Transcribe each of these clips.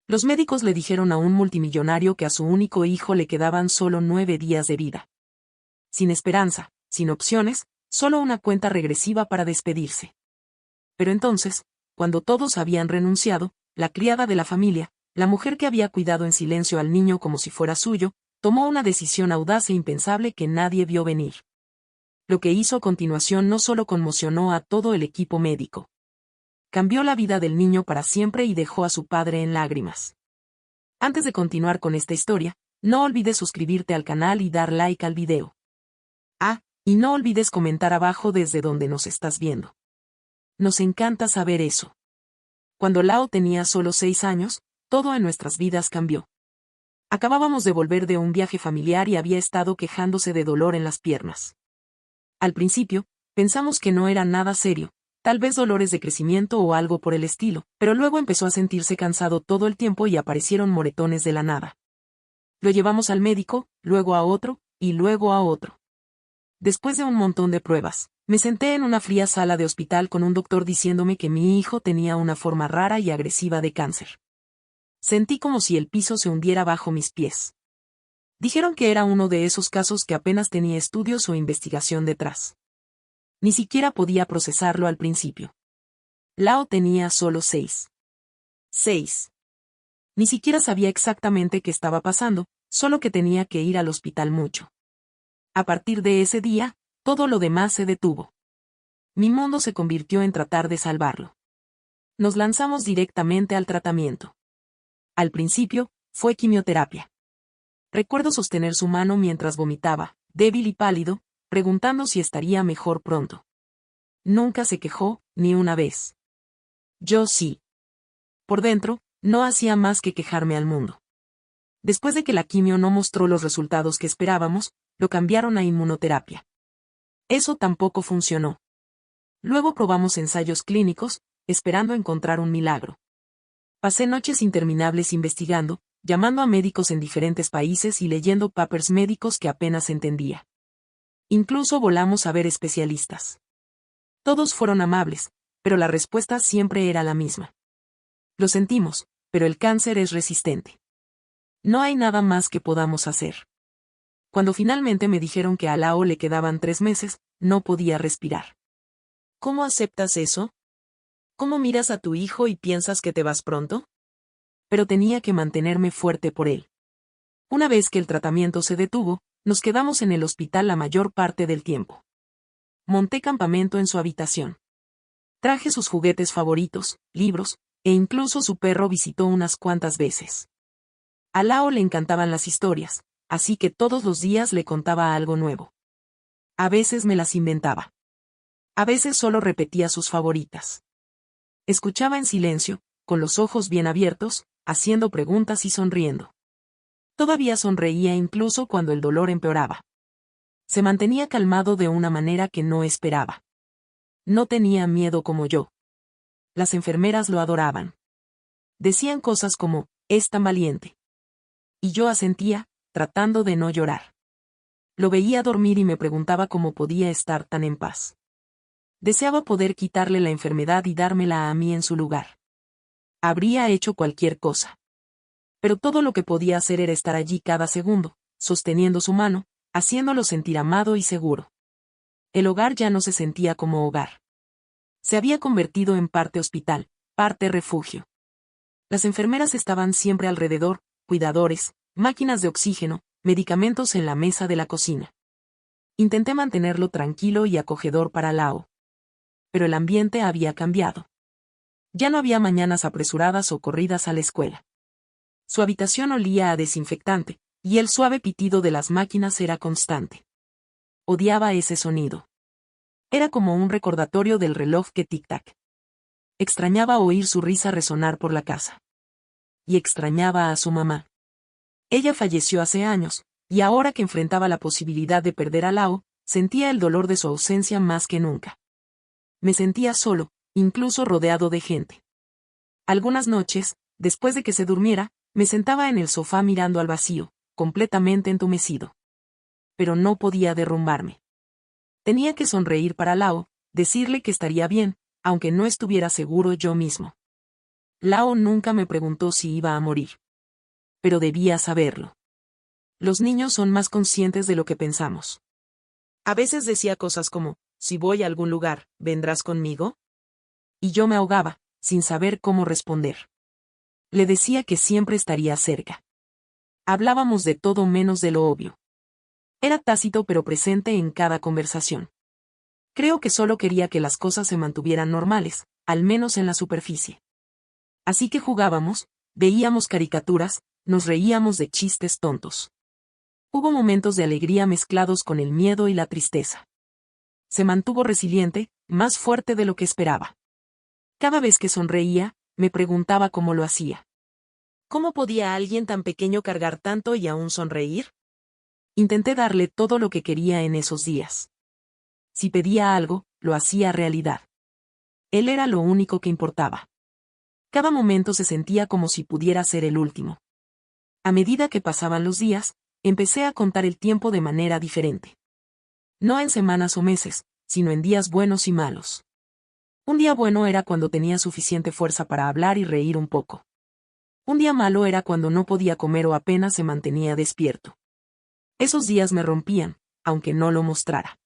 Los médicos le dijeron a un multimillonario que a su único hijo le quedaban solo 9 días de vida. Sin esperanza, sin opciones, solo una cuenta regresiva para despedirse. Pero entonces, cuando todos habían renunciado, la criada de la familia, la mujer que había cuidado en silencio al niño como si fuera suyo, tomó una decisión audaz e impensable que nadie vio venir. Lo que hizo a continuación no solo conmocionó a todo el equipo médico. Cambió la vida del niño para siempre y dejó a su padre en lágrimas. Antes de continuar con esta historia, no olvides suscribirte al canal y dar like al video. Y no olvides comentar abajo desde donde nos estás viendo. Nos encanta saber eso. Cuando Lao tenía solo 6 años, todo en nuestras vidas cambió. Acabábamos de volver de un viaje familiar y había estado quejándose de dolor en las piernas. Al principio, pensamos que no era nada serio, tal vez dolores de crecimiento o algo por el estilo, pero luego empezó a sentirse cansado todo el tiempo y aparecieron moretones de la nada. Lo llevamos al médico, luego a otro, y luego a otro. Después de un montón de pruebas, me senté en una fría sala de hospital con un doctor diciéndome que mi hijo tenía una forma rara y agresiva de cáncer. Sentí como si el piso se hundiera bajo mis pies. Dijeron que era uno de esos casos que apenas tenía estudios o investigación detrás. Ni siquiera podía procesarlo al principio. Lao tenía solo 6. Ni siquiera sabía exactamente qué estaba pasando, solo que tenía que ir al hospital mucho. A partir de ese día, todo lo demás se detuvo. Mi mundo se convirtió en tratar de salvarlo. Nos lanzamos directamente al tratamiento. Al principio, fue quimioterapia. Recuerdo sostener su mano mientras vomitaba, débil y pálido, preguntando si estaría mejor pronto. Nunca se quejó, ni una vez. Yo sí. Por dentro, no hacía más que quejarme al mundo. Después de que la quimio no mostró los resultados que esperábamos, lo cambiaron a inmunoterapia. Eso tampoco funcionó. Luego probamos ensayos clínicos, esperando encontrar un milagro. Pasé noches interminables investigando, llamando a médicos en diferentes países y leyendo papers médicos que apenas entendía. Incluso volamos a ver especialistas. Todos fueron amables, pero la respuesta siempre era la misma. Lo sentimos, pero el cáncer es resistente. No hay nada más que podamos hacer. Cuando finalmente me dijeron que a Lao le quedaban 3 meses, no podía respirar. ¿Cómo aceptas eso? ¿Cómo miras a tu hijo y piensas que te vas pronto? Pero tenía que mantenerme fuerte por él. Una vez que el tratamiento se detuvo, nos quedamos en el hospital la mayor parte del tiempo. Monté campamento en su habitación. Traje sus juguetes favoritos, libros, e incluso su perro visitó unas cuantas veces. A Lao le encantaban las historias, así que todos los días le contaba algo nuevo. A veces me las inventaba. A veces solo repetía sus favoritas. Escuchaba en silencio, con los ojos bien abiertos, haciendo preguntas y sonriendo. Todavía sonreía incluso cuando el dolor empeoraba. Se mantenía calmado de una manera que no esperaba. No tenía miedo como yo. Las enfermeras lo adoraban. Decían cosas como, es tan valiente. Y yo asentía, tratando de no llorar. Lo veía dormir y me preguntaba cómo podía estar tan en paz. Deseaba poder quitarle la enfermedad y dármela a mí en su lugar. Habría hecho cualquier cosa. Pero todo lo que podía hacer era estar allí cada segundo, sosteniendo su mano, haciéndolo sentir amado y seguro. El hogar ya no se sentía como hogar. Se había convertido en parte hospital, parte refugio. Las enfermeras estaban siempre alrededor, cuidadores, máquinas de oxígeno, medicamentos en la mesa de la cocina. Intenté mantenerlo tranquilo y acogedor para Lao. Pero el ambiente había cambiado. Ya no había mañanas apresuradas o corridas a la escuela. Su habitación olía a desinfectante, y el suave pitido de las máquinas era constante. Odiaba ese sonido. Era como un recordatorio del reloj que tic-tac. Extrañaba oír su risa resonar por la casa. Y extrañaba a su mamá. Ella falleció hace años, y ahora que enfrentaba la posibilidad de perder a Lao, sentía el dolor de su ausencia más que nunca. Me sentía solo, incluso rodeado de gente. Algunas noches, después de que se durmiera, me sentaba en el sofá mirando al vacío, completamente entumecido. Pero no podía derrumbarme. Tenía que sonreír para Lao, decirle que estaría bien, aunque no estuviera seguro yo mismo. Lao nunca me preguntó si iba a morir. Pero debía saberlo. Los niños son más conscientes de lo que pensamos. A veces decía cosas como, si voy a algún lugar, ¿vendrás conmigo? Y yo me ahogaba, sin saber cómo responder. Le decía que siempre estaría cerca. Hablábamos de todo menos de lo obvio. Era tácito pero presente en cada conversación. Creo que solo quería que las cosas se mantuvieran normales, al menos en la superficie. Así que jugábamos, veíamos caricaturas, nos reíamos de chistes tontos. Hubo momentos de alegría mezclados con el miedo y la tristeza. Se mantuvo resiliente, más fuerte de lo que esperaba. Cada vez que sonreía, me preguntaba cómo lo hacía. ¿Cómo podía alguien tan pequeño cargar tanto y aún sonreír? Intenté darle todo lo que quería en esos días. Si pedía algo, lo hacía realidad. Él era lo único que importaba. Cada momento se sentía como si pudiera ser el último. A medida que pasaban los días, empecé a contar el tiempo de manera diferente. No en semanas o meses, sino en días buenos y malos. Un día bueno era cuando tenía suficiente fuerza para hablar y reír un poco. Un día malo era cuando no podía comer o apenas se mantenía despierto. Esos días me rompían, aunque no lo mostrara.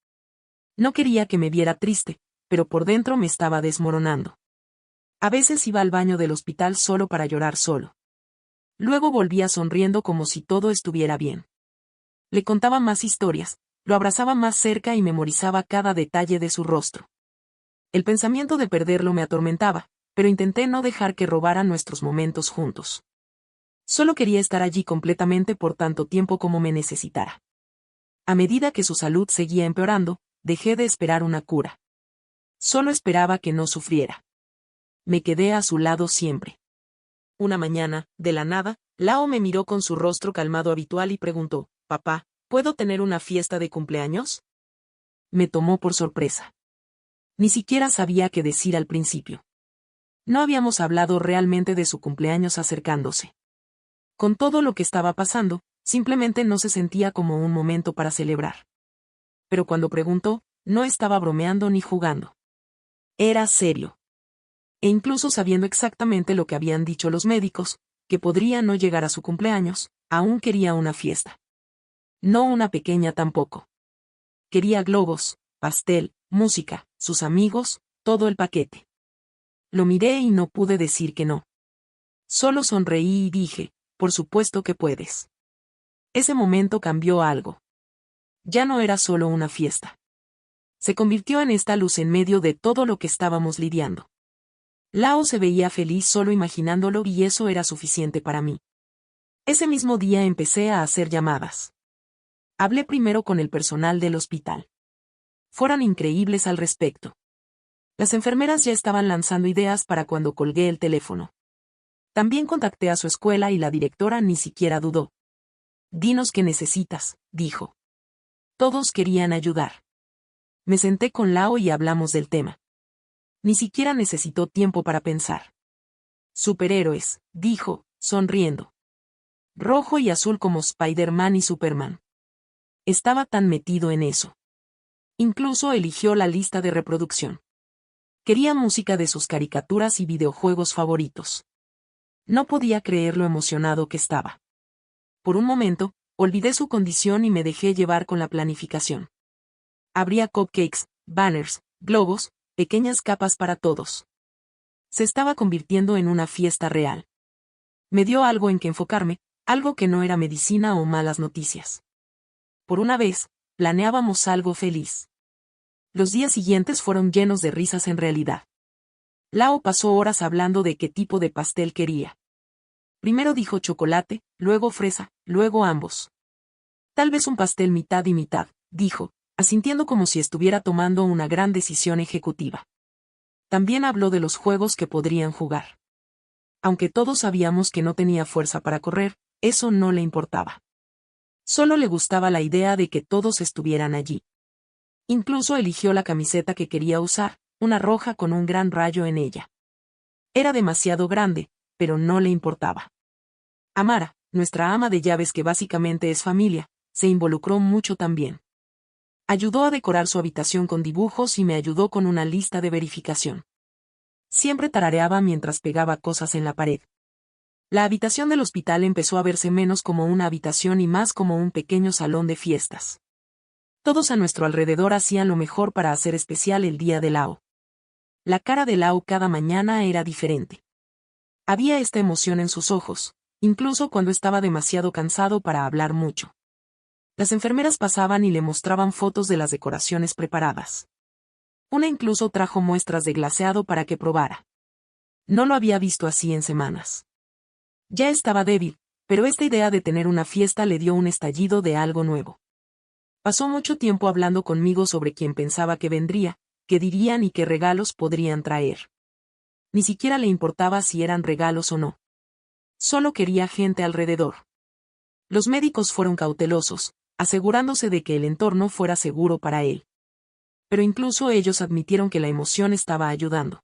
No quería que me viera triste, pero por dentro me estaba desmoronando. A veces iba al baño del hospital solo para llorar solo. Luego volvía sonriendo como si todo estuviera bien. Le contaba más historias, lo abrazaba más cerca y memorizaba cada detalle de su rostro. El pensamiento de perderlo me atormentaba, pero intenté no dejar que robara nuestros momentos juntos. Solo quería estar allí completamente por tanto tiempo como me necesitara. A medida que su salud seguía empeorando, dejé de esperar una cura. Solo esperaba que no sufriera. Me quedé a su lado siempre. Una mañana, de la nada, Lao me miró con su rostro calmado habitual y preguntó, «Papá, ¿puedo tener una fiesta de cumpleaños?» Me tomó por sorpresa. Ni siquiera sabía qué decir al principio. No habíamos hablado realmente de su cumpleaños acercándose. Con todo lo que estaba pasando, simplemente no se sentía como un momento para celebrar. Pero cuando preguntó, no estaba bromeando ni jugando. Era serio. E incluso sabiendo exactamente lo que habían dicho los médicos, que podría no llegar a su cumpleaños, aún quería una fiesta. No una pequeña tampoco. Quería globos, pastel, música, sus amigos, todo el paquete. Lo miré y no pude decir que no. Solo sonreí y dije, por supuesto que puedes. Ese momento cambió algo. Ya no era solo una fiesta. Se convirtió en esta luz en medio de todo lo que estábamos lidiando. Lao se veía feliz solo imaginándolo y eso era suficiente para mí. Ese mismo día empecé a hacer llamadas. Hablé primero con el personal del hospital. Fueron increíbles al respecto. Las enfermeras ya estaban lanzando ideas para cuando colgué el teléfono. También contacté a su escuela y la directora ni siquiera dudó. «Dinos qué necesitas», dijo. Todos querían ayudar. Me senté con Lao y hablamos del tema. Ni siquiera necesitó tiempo para pensar. «Superhéroes», dijo, sonriendo. Rojo y azul como Spider-Man y Superman. Estaba tan metido en eso. Incluso eligió la lista de reproducción. Quería música de sus caricaturas y videojuegos favoritos. No podía creer lo emocionado que estaba. Por un momento, olvidé su condición y me dejé llevar con la planificación. Habría cupcakes, banners, globos, pequeñas capas para todos. Se estaba convirtiendo en una fiesta real. Me dio algo en que enfocarme, algo que no era medicina o malas noticias. Por una vez, planeábamos algo feliz. Los días siguientes fueron llenos de risas en realidad. Lao pasó horas hablando de qué tipo de pastel quería. Primero dijo chocolate, luego fresa, luego ambos. Tal vez un pastel mitad y mitad, dijo, asintiendo como si estuviera tomando una gran decisión ejecutiva. También habló de los juegos que podrían jugar. Aunque todos sabíamos que no tenía fuerza para correr, eso no le importaba. Solo le gustaba la idea de que todos estuvieran allí. Incluso eligió la camiseta que quería usar, una roja con un gran rayo en ella. Era demasiado grande, pero no le importaba. Amara, nuestra ama de llaves que básicamente es familia, se involucró mucho también. Ayudó a decorar su habitación con dibujos y me ayudó con una lista de verificación. Siempre tarareaba mientras pegaba cosas en la pared. La habitación del hospital empezó a verse menos como una habitación y más como un pequeño salón de fiestas. Todos a nuestro alrededor hacían lo mejor para hacer especial el día de Lao. La cara de Lao cada mañana era diferente. Había esta emoción en sus ojos, incluso cuando estaba demasiado cansado para hablar mucho. Las enfermeras pasaban y le mostraban fotos de las decoraciones preparadas. Una incluso trajo muestras de glaseado para que probara. No lo había visto así en semanas. Ya estaba débil, pero esta idea de tener una fiesta le dio un estallido de algo nuevo. Pasó mucho tiempo hablando conmigo sobre quién pensaba que vendría, qué dirían y qué regalos podrían traer. Ni siquiera le importaba si eran regalos o no. Solo quería gente alrededor. Los médicos fueron cautelosos, asegurándose de que el entorno fuera seguro para él. Pero incluso ellos admitieron que la emoción estaba ayudando.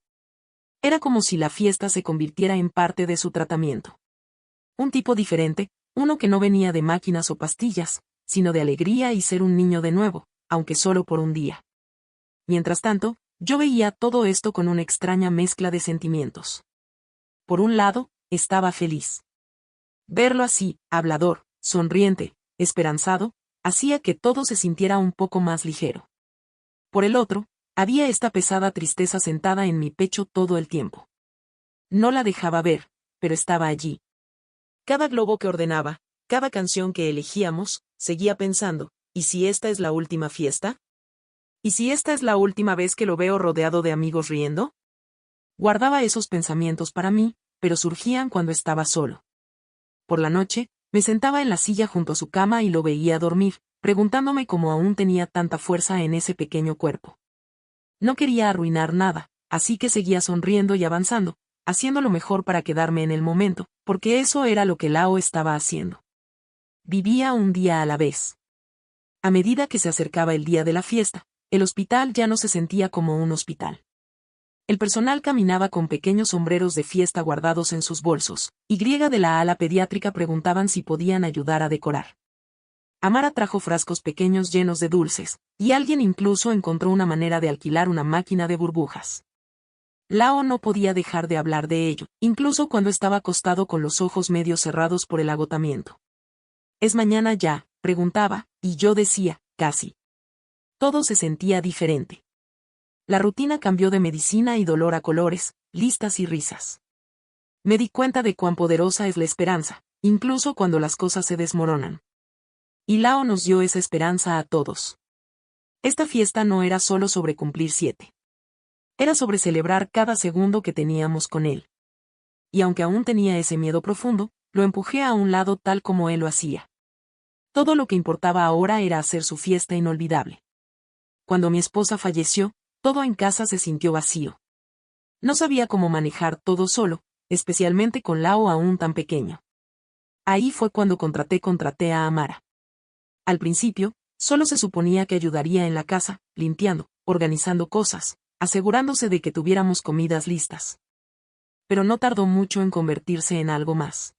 Era como si la fiesta se convirtiera en parte de su tratamiento. Un tipo diferente, uno que no venía de máquinas o pastillas, sino de alegría y ser un niño de nuevo, aunque solo por un día. Mientras tanto, yo veía todo esto con una extraña mezcla de sentimientos. Por un lado, estaba feliz. Verlo así, hablador, sonriente, esperanzado, hacía que todo se sintiera un poco más ligero. Por el otro, había esta pesada tristeza sentada en mi pecho todo el tiempo. No la dejaba ver, pero estaba allí. Cada globo que ordenaba, cada canción que elegíamos, seguía pensando, ¿y si esta es la última fiesta? ¿Y si esta es la última vez que lo veo rodeado de amigos riendo? Guardaba esos pensamientos para mí, pero surgían cuando estaba solo. Por la noche, me sentaba en la silla junto a su cama y lo veía dormir, preguntándome cómo aún tenía tanta fuerza en ese pequeño cuerpo. No quería arruinar nada, así que seguía sonriendo y avanzando, haciendo lo mejor para quedarme en el momento, porque eso era lo que Lao estaba haciendo. Vivía un día a la vez. A medida que se acercaba el día de la fiesta, el hospital ya no se sentía como un hospital. El personal caminaba con pequeños sombreros de fiesta guardados en sus bolsos, y de la ala pediátrica preguntaban si podían ayudar a decorar. Amara trajo frascos pequeños llenos de dulces, y alguien incluso encontró una manera de alquilar una máquina de burbujas. Lao no podía dejar de hablar de ello, incluso cuando estaba acostado con los ojos medio cerrados por el agotamiento. ¿Es mañana ya?, preguntaba, y yo decía, casi. Todo se sentía diferente. La rutina cambió de medicina y dolor a colores, listas y risas. Me di cuenta de cuán poderosa es la esperanza, incluso cuando las cosas se desmoronan. Y Lao nos dio esa esperanza a todos. Esta fiesta no era solo sobre cumplir 7. Era sobre celebrar cada segundo que teníamos con él. Y aunque aún tenía ese miedo profundo, lo empujé a un lado tal como él lo hacía. Todo lo que importaba ahora era hacer su fiesta inolvidable. Cuando mi esposa falleció, todo en casa se sintió vacío. No sabía cómo manejar todo solo, especialmente con Lao aún tan pequeño. Ahí fue cuando contraté a Amara. Al principio, solo se suponía que ayudaría en la casa, limpiando, organizando cosas, asegurándose de que tuviéramos comidas listas. Pero no tardó mucho en convertirse en algo más.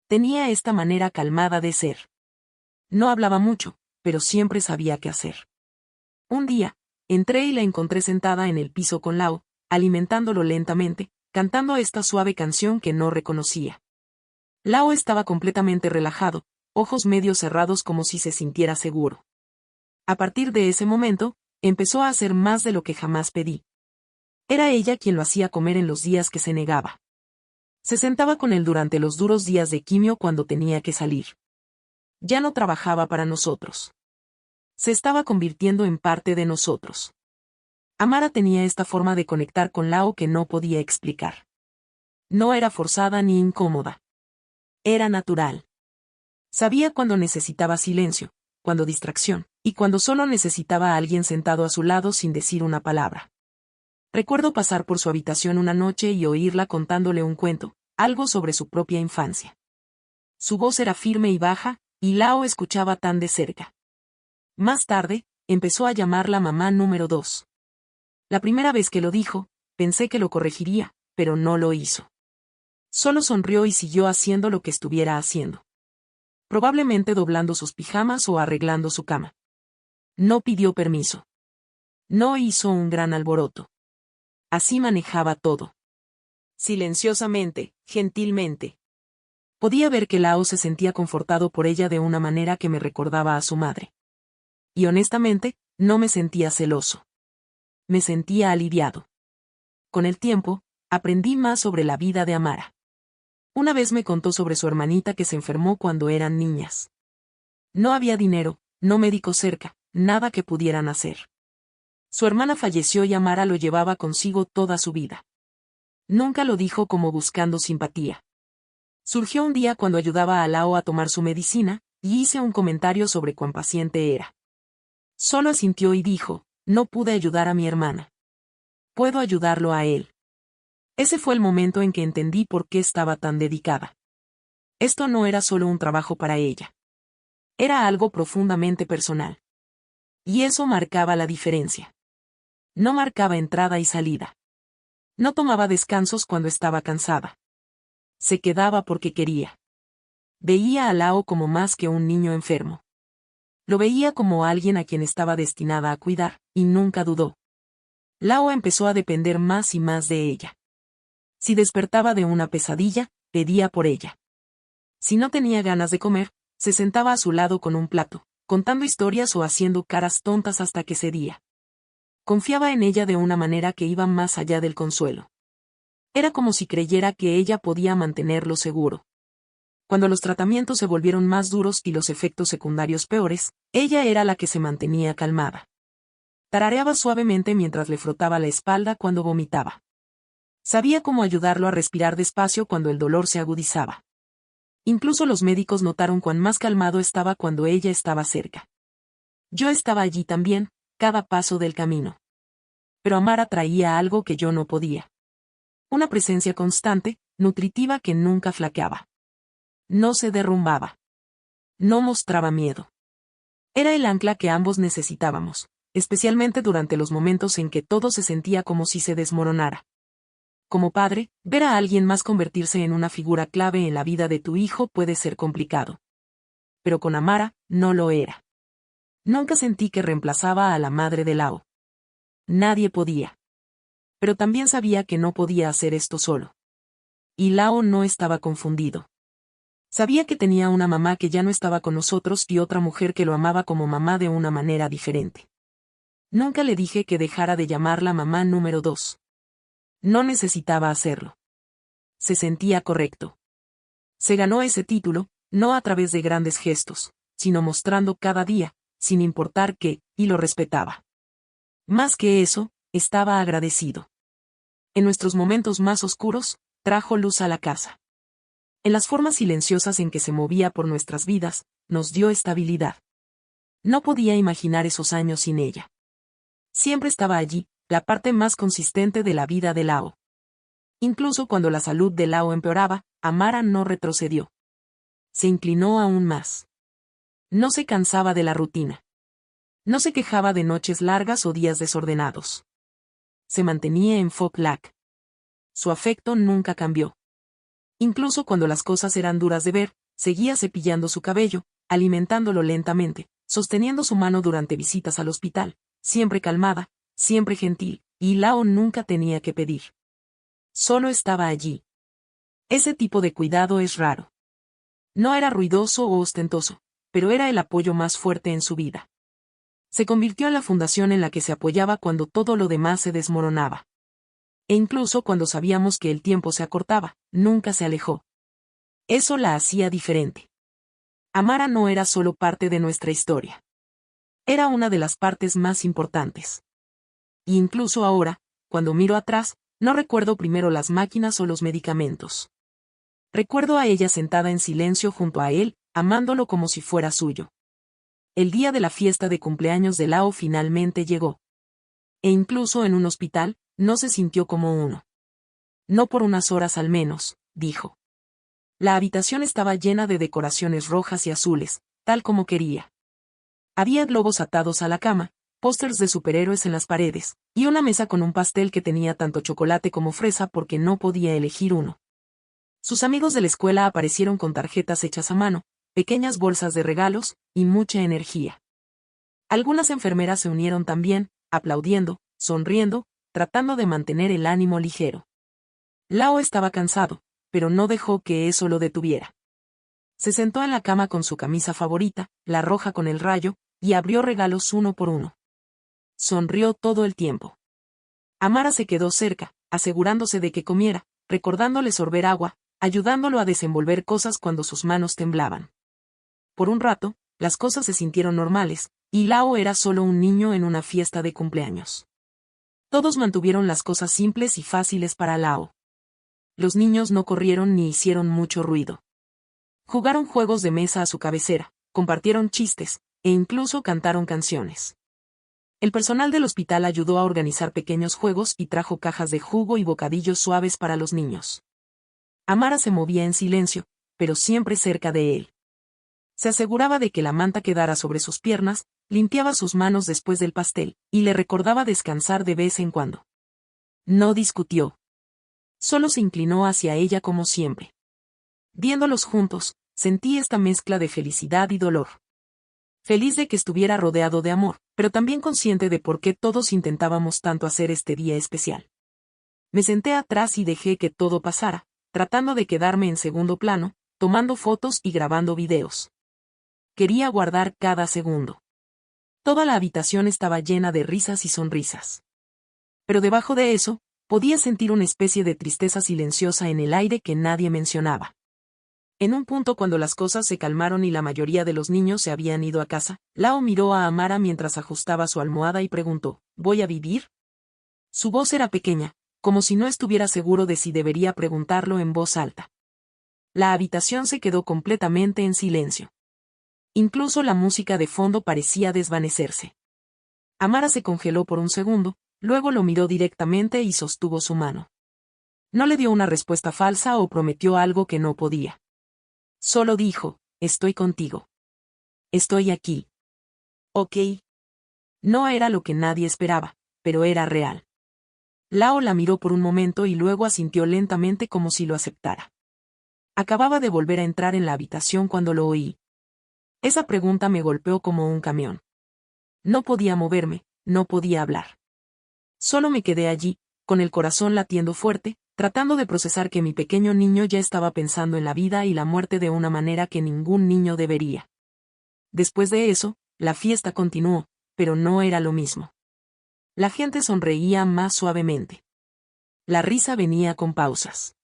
Tenía esta manera calmada de ser. No hablaba mucho, pero siempre sabía qué hacer. Un día, entré y la encontré sentada en el piso con Lao, alimentándolo lentamente, cantando esta suave canción que no reconocía. Lao estaba completamente relajado, ojos medio cerrados como si se sintiera seguro. A partir de ese momento, empezó a hacer más de lo que jamás pedí. Era ella quien lo hacía comer en los días que se negaba. Se sentaba con él durante los duros días de quimio cuando tenía que salir. Ya no trabajaba para nosotros. Se estaba convirtiendo en parte de nosotros. Amara tenía esta forma de conectar con Lao que no podía explicar. No era forzada ni incómoda. Era natural. Sabía cuando necesitaba silencio, cuando distracción, y cuando solo necesitaba a alguien sentado a su lado sin decir una palabra. Recuerdo pasar por su habitación una noche y oírla contándole un cuento, algo sobre su propia infancia. Su voz era firme y baja, y Lao escuchaba tan de cerca. Más tarde, empezó a llamarla mamá número 2. La primera vez que lo dijo, pensé que lo corregiría, pero no lo hizo. Solo sonrió y siguió haciendo lo que estuviera haciendo. Probablemente doblando sus pijamas o arreglando su cama. No pidió permiso. No hizo un gran alboroto. Así manejaba todo. Silenciosamente, gentilmente. Podía ver que Lao se sentía confortado por ella de una manera que me recordaba a su madre. Y honestamente, no me sentía celoso. Me sentía aliviado. Con el tiempo, aprendí más sobre la vida de Amara. Una vez me contó sobre su hermanita que se enfermó cuando eran niñas. No había dinero, no médicos cerca, nada que pudieran hacer. Su hermana falleció y Amara lo llevaba consigo toda su vida. Nunca lo dijo como buscando simpatía. Surgió un día cuando ayudaba a Lao a tomar su medicina, y hice un comentario sobre cuán paciente era. Solo asintió y dijo, no pude ayudar a mi hermana. Puedo ayudarlo a él. Ese fue el momento en que entendí por qué estaba tan dedicada. Esto no era solo un trabajo para ella. Era algo profundamente personal. Y eso marcaba la diferencia. No marcaba entrada y salida. No tomaba descansos cuando estaba cansada. Se quedaba porque quería. Veía a Lao como más que un niño enfermo. Lo veía como alguien a quien estaba destinada a cuidar, y nunca dudó. Lao empezó a depender más y más de ella. Si despertaba de una pesadilla, pedía por ella. Si no tenía ganas de comer, se sentaba a su lado con un plato, contando historias o haciendo caras tontas hasta que cedía. Confiaba en ella de una manera que iba más allá del consuelo. Era como si creyera que ella podía mantenerlo seguro. Cuando los tratamientos se volvieron más duros y los efectos secundarios peores, ella era la que se mantenía calmada. Tarareaba suavemente mientras le frotaba la espalda cuando vomitaba. Sabía cómo ayudarlo a respirar despacio cuando el dolor se agudizaba. Incluso los médicos notaron cuán más calmado estaba cuando ella estaba cerca. Yo estaba allí también, cada paso del camino. Pero Amara traía algo que yo no podía. Una presencia constante, nutritiva que nunca flaqueaba. No se derrumbaba. No mostraba miedo. Era el ancla que ambos necesitábamos, especialmente durante los momentos en que todo se sentía como si se desmoronara. Como padre, ver a alguien más convertirse en una figura clave en la vida de tu hijo puede ser complicado. Pero con Amara, no lo era. Nunca sentí que reemplazaba a la madre de Lao. Nadie podía. Pero también sabía que no podía hacer esto solo. Y Lao no estaba confundido. Sabía que tenía una mamá que ya no estaba con nosotros y otra mujer que lo amaba como mamá de una manera diferente. Nunca le dije que dejara de llamarla mamá número 2. No necesitaba hacerlo. Se sentía correcto. Se ganó ese título, no a través de grandes gestos, sino mostrando cada día, sin importar qué, y lo respetaba. Más que eso, estaba agradecido. En nuestros momentos más oscuros, trajo luz a la casa. En las formas silenciosas en que se movía por nuestras vidas, nos dio estabilidad. No podía imaginar esos años sin ella. Siempre estaba allí, la parte más consistente de la vida de Lao. Incluso cuando la salud de Lao empeoraba, Amara no retrocedió. Se inclinó aún más. No se cansaba de la rutina. No se quejaba de noches largas o días desordenados. Se mantenía en Phoc Lac. Su afecto nunca cambió. Incluso cuando las cosas eran duras de ver, seguía cepillando su cabello, alimentándolo lentamente, sosteniendo su mano durante visitas al hospital, siempre calmada, siempre gentil, y Lao nunca tenía que pedir. Solo estaba allí. Ese tipo de cuidado es raro. No era ruidoso o ostentoso, pero era el apoyo más fuerte en su vida. Se convirtió en la fundación en la que se apoyaba cuando todo lo demás se desmoronaba. E incluso cuando sabíamos que el tiempo se acortaba, nunca se alejó. Eso la hacía diferente. Amara no era solo parte de nuestra historia. Era una de las partes más importantes. Y incluso ahora, cuando miro atrás, no recuerdo primero las máquinas o los medicamentos. Recuerdo a ella sentada en silencio junto a él, amándolo como si fuera suyo. El día de la fiesta de cumpleaños de Lao finalmente llegó. E incluso en un hospital, no se sintió como uno. No por unas horas al menos, dijo. La habitación estaba llena de decoraciones rojas y azules, tal como quería. Había globos atados a la cama, pósters de superhéroes en las paredes, y una mesa con un pastel que tenía tanto chocolate como fresa porque no podía elegir uno. Sus amigos de la escuela aparecieron con tarjetas hechas a mano, pequeñas bolsas de regalos, y mucha energía. Algunas enfermeras se unieron también, aplaudiendo, sonriendo, tratando de mantener el ánimo ligero. Lao estaba cansado, pero no dejó que eso lo detuviera. Se sentó en la cama con su camisa favorita, la roja con el rayo, y abrió regalos uno por uno. Sonrió todo el tiempo. Amara se quedó cerca, asegurándose de que comiera, recordándole sorber agua, ayudándolo a desenvolver cosas cuando sus manos temblaban. Por un rato, las cosas se sintieron normales, y Lao era solo un niño en una fiesta de cumpleaños. Todos mantuvieron las cosas simples y fáciles para Lao. Los niños no corrieron ni hicieron mucho ruido. Jugaron juegos de mesa a su cabecera, compartieron chistes, e incluso cantaron canciones. El personal del hospital ayudó a organizar pequeños juegos y trajo cajas de jugo y bocadillos suaves para los niños. Amara se movía en silencio, pero siempre cerca de él. Se aseguraba de que la manta quedara sobre sus piernas, limpiaba sus manos después del pastel, y le recordaba descansar de vez en cuando. No discutió. Solo se inclinó hacia ella como siempre. Viéndolos juntos, sentí esta mezcla de felicidad y dolor. Feliz de que estuviera rodeado de amor, pero también consciente de por qué todos intentábamos tanto hacer este día especial. Me senté atrás y dejé que todo pasara, tratando de quedarme en segundo plano, tomando fotos y grabando videos. Quería guardar cada segundo. Toda la habitación estaba llena de risas y sonrisas. Pero debajo de eso, podía sentir una especie de tristeza silenciosa en el aire que nadie mencionaba. En un punto cuando las cosas se calmaron y la mayoría de los niños se habían ido a casa, Lao miró a Amara mientras ajustaba su almohada y preguntó, ¿voy a vivir? Su voz era pequeña, como si no estuviera seguro de si debería preguntarlo en voz alta. La habitación se quedó completamente en silencio. Incluso la música de fondo parecía desvanecerse. Amara se congeló por un segundo, luego lo miró directamente y sostuvo su mano. No le dio una respuesta falsa o prometió algo que no podía. Solo dijo, estoy contigo. Estoy aquí. Ok. No era lo que nadie esperaba, pero era real. Lao la miró por un momento y luego asintió lentamente como si lo aceptara. Acababa de volver a entrar en la habitación cuando lo oí. Esa pregunta me golpeó como un camión. No podía moverme, no podía hablar. Solo me quedé allí, con el corazón latiendo fuerte, tratando de procesar que mi pequeño niño ya estaba pensando en la vida y la muerte de una manera que ningún niño debería. Después de eso, la fiesta continuó, pero no era lo mismo. La gente sonreía más suavemente. La risa venía con pausas.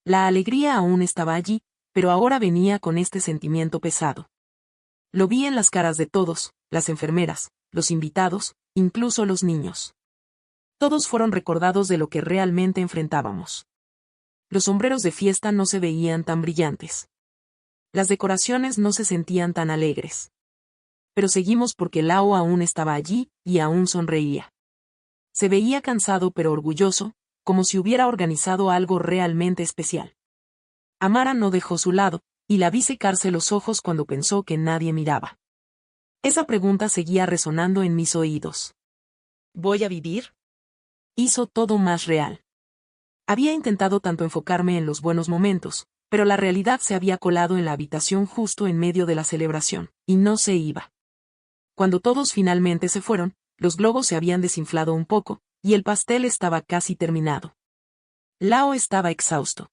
La alegría aún estaba allí, pero ahora venía con este sentimiento pesado. Lo vi en las caras de todos, las enfermeras, los invitados, incluso los niños. Todos fueron recordados de lo que realmente enfrentábamos. Los sombreros de fiesta no se veían tan brillantes. Las decoraciones no se sentían tan alegres. Pero seguimos porque Lao aún estaba allí, y aún sonreía. Se veía cansado pero orgulloso, como si hubiera organizado algo realmente especial. Amara no dejó su lado, y la vi secarse los ojos cuando pensó que nadie miraba. Esa pregunta seguía resonando en mis oídos. ¿Voy a vivir? Hizo todo más real. Había intentado tanto enfocarme en los buenos momentos, pero la realidad se había colado en la habitación justo en medio de la celebración, y no se iba. Cuando todos finalmente se fueron, los globos se habían desinflado un poco, y el pastel estaba casi terminado. Lao estaba exhausto.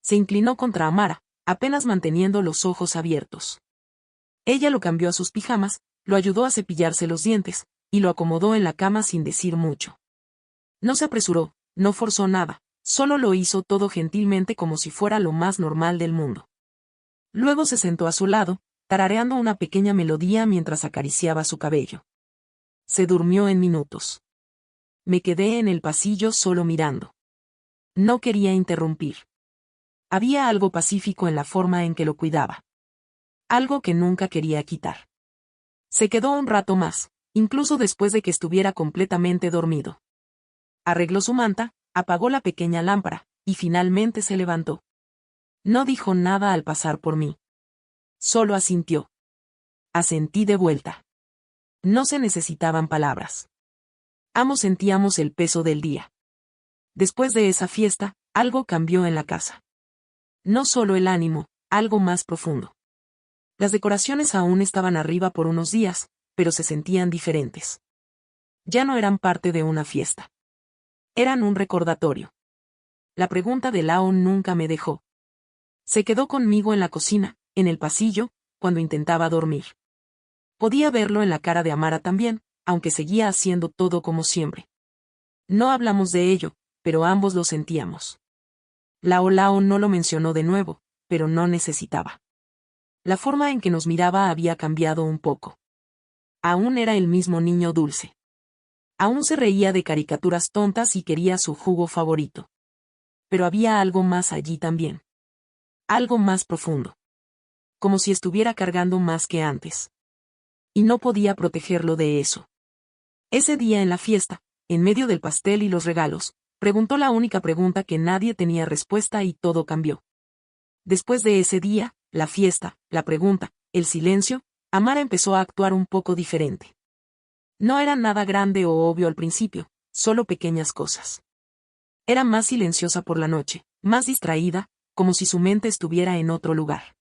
Se inclinó contra Amara, apenas manteniendo los ojos abiertos. Ella lo cambió a sus pijamas, lo ayudó a cepillarse los dientes, y lo acomodó en la cama sin decir mucho. No se apresuró, no forzó nada, solo lo hizo todo gentilmente como si fuera lo más normal del mundo. Luego se sentó a su lado, tarareando una pequeña melodía mientras acariciaba su cabello. Se durmió en minutos. Me quedé en el pasillo solo mirando. No quería interrumpir. Había algo pacífico en la forma en que lo cuidaba. Algo que nunca quería quitar. Se quedó un rato más, incluso después de que estuviera completamente dormido. Arregló su manta, apagó la pequeña lámpara, y finalmente se levantó. No dijo nada al pasar por mí. Solo asintió. Asentí de vuelta. No se necesitaban palabras. Ambos sentíamos el peso del día. Después de esa fiesta, algo cambió en la casa. No solo el ánimo, algo más profundo. Las decoraciones aún estaban arriba por unos días, pero se sentían diferentes. Ya no eran parte de una fiesta. Eran un recordatorio. La pregunta de Lao nunca me dejó. Se quedó conmigo en la cocina, en el pasillo, cuando intentaba dormir. Podía verlo en la cara de Amara también, aunque seguía haciendo todo como siempre. No hablamos de ello, pero ambos lo sentíamos. Lao no lo mencionó de nuevo, pero no necesitaba. La forma en que nos miraba había cambiado un poco. Aún era el mismo niño dulce. Aún se reía de caricaturas tontas y quería su jugo favorito. Pero había algo más allí también. Algo más profundo. Como si estuviera cargando más que antes. Y no podía protegerlo de eso. Ese día en la fiesta, en medio del pastel y los regalos, preguntó la única pregunta que nadie tenía respuesta y todo cambió. Después de ese día, la fiesta, la pregunta, el silencio, Amara empezó a actuar un poco diferente. No era nada grande o obvio al principio, solo pequeñas cosas. Era más silenciosa por la noche, más distraída, como si su mente estuviera en otro lugar.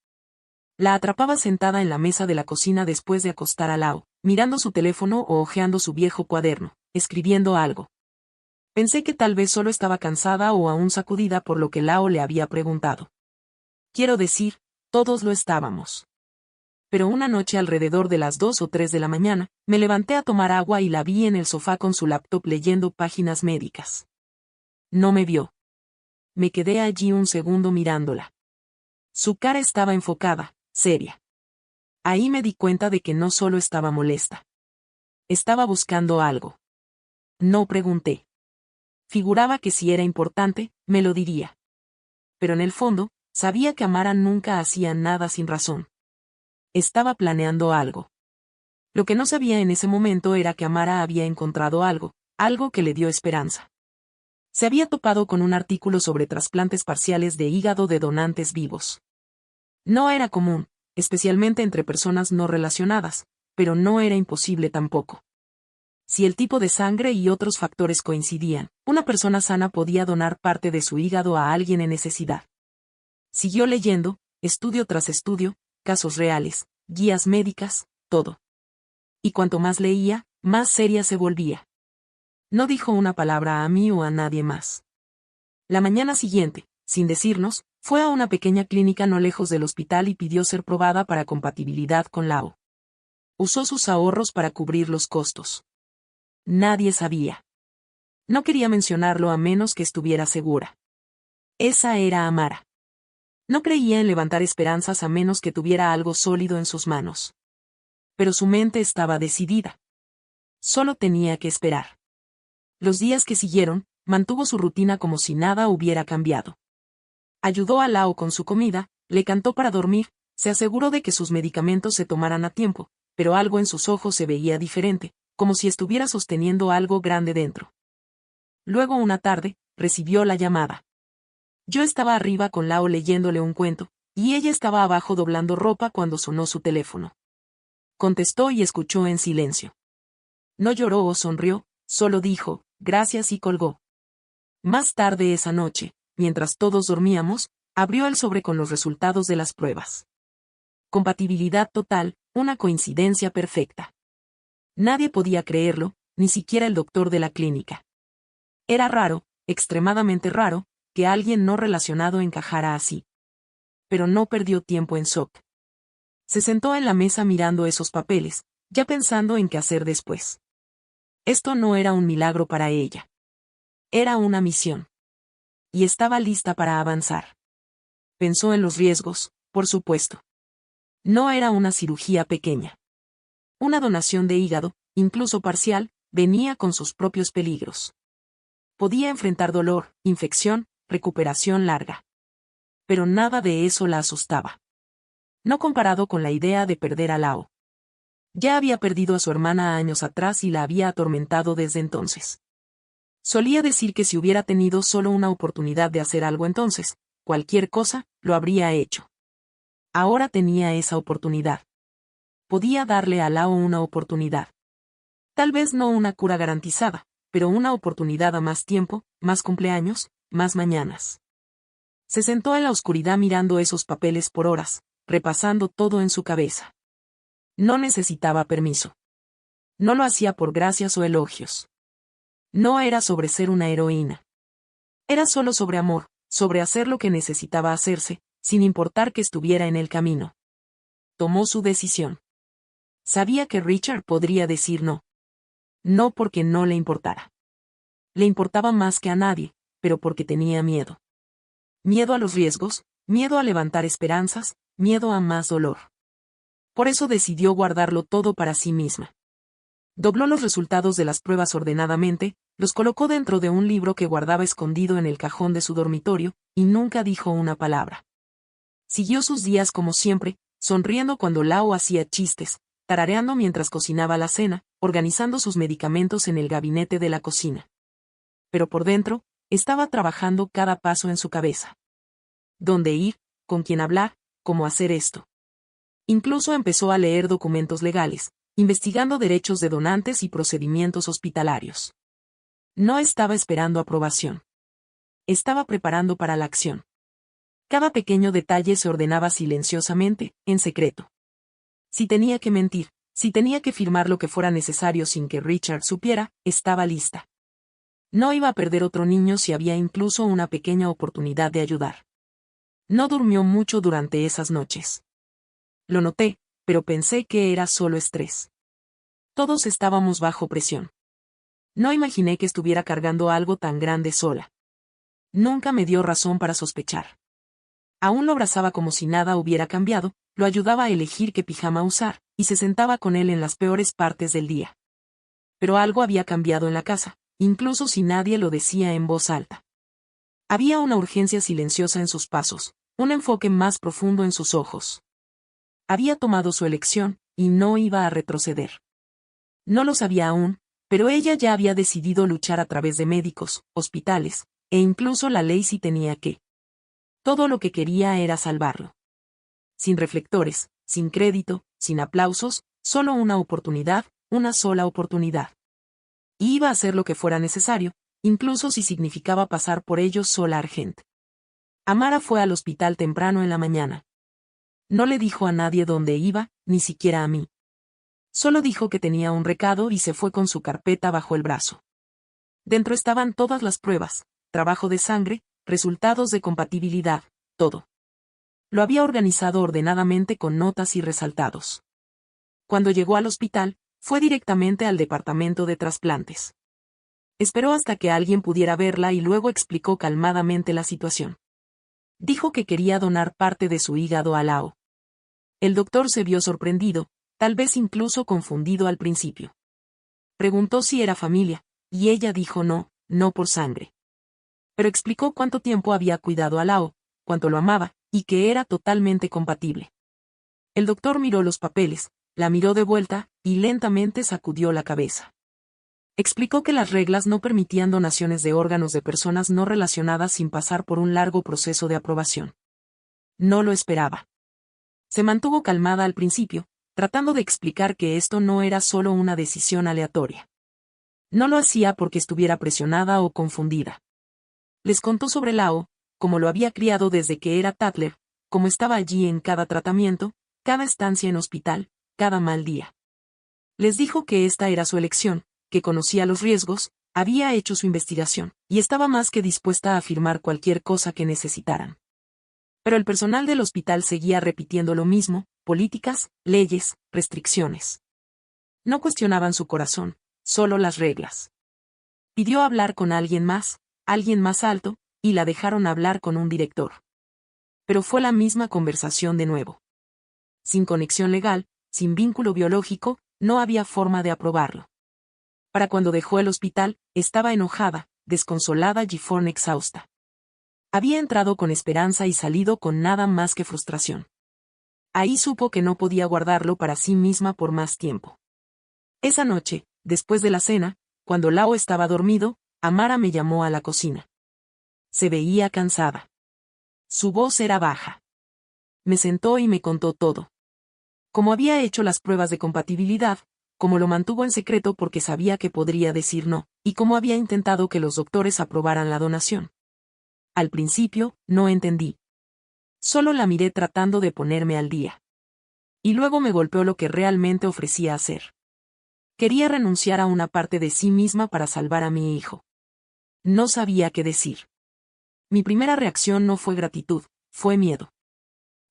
La atrapaba sentada en la mesa de la cocina después de acostar a Lao, mirando su teléfono o hojeando su viejo cuaderno, escribiendo algo. Pensé que tal vez solo estaba cansada o aún sacudida por lo que Lao le había preguntado. Quiero decir, todos lo estábamos. Pero una noche alrededor de las 2 o 3 de la mañana, me levanté a tomar agua y la vi en el sofá con su laptop leyendo páginas médicas. No me vio. Me quedé allí un segundo mirándola. Su cara estaba enfocada, seria. Ahí me di cuenta de que no solo estaba molesta. Estaba buscando algo. No pregunté. Figuraba que si era importante, me lo diría. Pero en el fondo, sabía que Amara nunca hacía nada sin razón. Estaba planeando algo. Lo que no sabía en ese momento era que Amara había encontrado algo que le dio esperanza. Se había topado con un artículo sobre trasplantes parciales de hígado de donantes vivos. No era común, especialmente entre personas no relacionadas, pero no era imposible tampoco. Si el tipo de sangre y otros factores coincidían, una persona sana podía donar parte de su hígado a alguien en necesidad. Siguió leyendo, estudio tras estudio, casos reales, guías médicas, todo. Y cuanto más leía, más seria se volvía. No dijo una palabra a mí o a nadie más. La mañana siguiente, sin decirnos, fue a una pequeña clínica no lejos del hospital y pidió ser probada para compatibilidad con Lao. Usó sus ahorros para cubrir los costos. Nadie sabía. No quería mencionarlo a menos que estuviera segura. Esa era Amara. No creía en levantar esperanzas a menos que tuviera algo sólido en sus manos. Pero su mente estaba decidida. Solo tenía que esperar. Los días que siguieron, mantuvo su rutina como si nada hubiera cambiado. Ayudó a Lao con su comida, le cantó para dormir, se aseguró de que sus medicamentos se tomaran a tiempo, pero algo en sus ojos se veía diferente, como si estuviera sosteniendo algo grande dentro. Luego una tarde, recibió la llamada. Yo estaba arriba con Lao leyéndole un cuento, y ella estaba abajo doblando ropa cuando sonó su teléfono. Contestó y escuchó en silencio. No lloró o sonrió, solo dijo, gracias y colgó. Más tarde esa noche, mientras todos dormíamos, abrió el sobre con los resultados de las pruebas. Compatibilidad total, una coincidencia perfecta. Nadie podía creerlo, ni siquiera el doctor de la clínica. Era raro, extremadamente raro, que alguien no relacionado encajara así. Pero no perdió tiempo en shock. Se sentó en la mesa mirando esos papeles, ya pensando en qué hacer después. Esto no era un milagro para ella. Era una misión. Y estaba lista para avanzar. Pensó en los riesgos, por supuesto. No era una cirugía pequeña. Una donación de hígado, incluso parcial, venía con sus propios peligros. Podía enfrentar dolor, infección, recuperación larga. Pero nada de eso la asustaba. No comparado con la idea de perder a Lao. Ya había perdido a su hermana años atrás y la había atormentado desde entonces. Solía decir que si hubiera tenido solo una oportunidad de hacer algo entonces, cualquier cosa, lo habría hecho. Ahora tenía esa oportunidad. Podía darle a Lao una oportunidad. Tal vez no una cura garantizada, pero una oportunidad a más tiempo, más cumpleaños, más mañanas. Se sentó en la oscuridad mirando esos papeles por horas, repasando todo en su cabeza. No necesitaba permiso. No lo hacía por gracias o elogios. No era sobre ser una heroína. Era solo sobre amor, sobre hacer lo que necesitaba hacerse, sin importar que estuviera en el camino. Tomó su decisión. Sabía que Richard podría decir no. No porque no le importara. Le importaba más que a nadie, pero porque tenía miedo. Miedo a los riesgos, miedo a levantar esperanzas, miedo a más dolor. Por eso decidió guardarlo todo para sí misma. Dobló los resultados de las pruebas ordenadamente, los colocó dentro de un libro que guardaba escondido en el cajón de su dormitorio, y nunca dijo una palabra. Siguió sus días como siempre, sonriendo cuando Lao hacía chistes, tarareando mientras cocinaba la cena, organizando sus medicamentos en el gabinete de la cocina. Pero por dentro, estaba trabajando cada paso en su cabeza. ¿Dónde ir? ¿Con quién hablar? ¿Cómo hacer esto? Incluso empezó a leer documentos legales, investigando derechos de donantes y procedimientos hospitalarios. No estaba esperando aprobación. Estaba preparando para la acción. Cada pequeño detalle se ordenaba silenciosamente, en secreto. Si tenía que mentir, si tenía que firmar lo que fuera necesario sin que Richard supiera, estaba lista. No iba a perder otro niño si había incluso una pequeña oportunidad de ayudar. No durmió mucho durante esas noches. Lo noté, pero pensé que era solo estrés. Todos estábamos bajo presión. No imaginé que estuviera cargando algo tan grande sola. Nunca me dio razón para sospechar. Aún lo abrazaba como si nada hubiera cambiado, lo ayudaba a elegir qué pijama usar, y se sentaba con él en las peores partes del día. Pero algo había cambiado en la casa, incluso si nadie lo decía en voz alta. Había una urgencia silenciosa en sus pasos, un enfoque más profundo en sus ojos. Había tomado su elección, y no iba a retroceder. No lo sabía aún, pero ella ya había decidido luchar a través de médicos, hospitales, e incluso la ley si tenía que. Todo lo que quería era salvarlo. Sin reflectores, sin crédito, sin aplausos, solo una oportunidad, una sola oportunidad. Y iba a hacer lo que fuera necesario, incluso si significaba pasar por ello sola a Argent. Amara fue al hospital temprano en la mañana. No le dijo a nadie dónde iba, ni siquiera a mí. Solo dijo que tenía un recado y se fue con su carpeta bajo el brazo. Dentro estaban todas las pruebas, trabajo de sangre, resultados de compatibilidad, todo. Lo había organizado ordenadamente con notas y resaltados. Cuando llegó al hospital, fue directamente al departamento de trasplantes. Esperó hasta que alguien pudiera verla y luego explicó calmadamente la situación. Dijo que quería donar parte de su hígado a Lao. El doctor se vio sorprendido, tal vez incluso confundido al principio. Preguntó si era familia, y ella dijo no, no por sangre. Pero explicó cuánto tiempo había cuidado a Lao, cuánto lo amaba, y que era totalmente compatible. El doctor miró los papeles, la miró de vuelta, y lentamente sacudió la cabeza. Explicó que las reglas no permitían donaciones de órganos de personas no relacionadas sin pasar por un largo proceso de aprobación. No lo esperaba. Se mantuvo calmada al principio, tratando de explicar que esto no era solo una decisión aleatoria. No lo hacía porque estuviera presionada o confundida. Les contó sobre Lao, cómo lo había criado desde que era toddler, cómo estaba allí en cada tratamiento, cada estancia en hospital, cada mal día. Les dijo que esta era su elección, que conocía los riesgos, había hecho su investigación, y estaba más que dispuesta a afirmar cualquier cosa que necesitaran. Pero el personal del hospital seguía repitiendo lo mismo, políticas, leyes, restricciones. No cuestionaban su corazón, solo las reglas. Pidió hablar con alguien más alto, y la dejaron hablar con un director. Pero fue la misma conversación de nuevo. Sin conexión legal, sin vínculo biológico, no había forma de aprobarlo. Para cuando dejó el hospital, estaba enojada, desconsolada y exhausta. Había entrado con esperanza y salido con nada más que frustración. Ahí supo que no podía guardarlo para sí misma por más tiempo. Esa noche, después de la cena, cuando Lao estaba dormido, Amara me llamó a la cocina. Se veía cansada. Su voz era baja. Me sentó y me contó todo. Cómo había hecho las pruebas de compatibilidad, cómo lo mantuvo en secreto porque sabía que podría decir no, y cómo había intentado que los doctores aprobaran la donación. Al principio, no entendí. Solo la miré tratando de ponerme al día. Y luego me golpeó lo que realmente ofrecía hacer. Quería renunciar a una parte de sí misma para salvar a mi hijo. No sabía qué decir. Mi primera reacción no fue gratitud, fue miedo.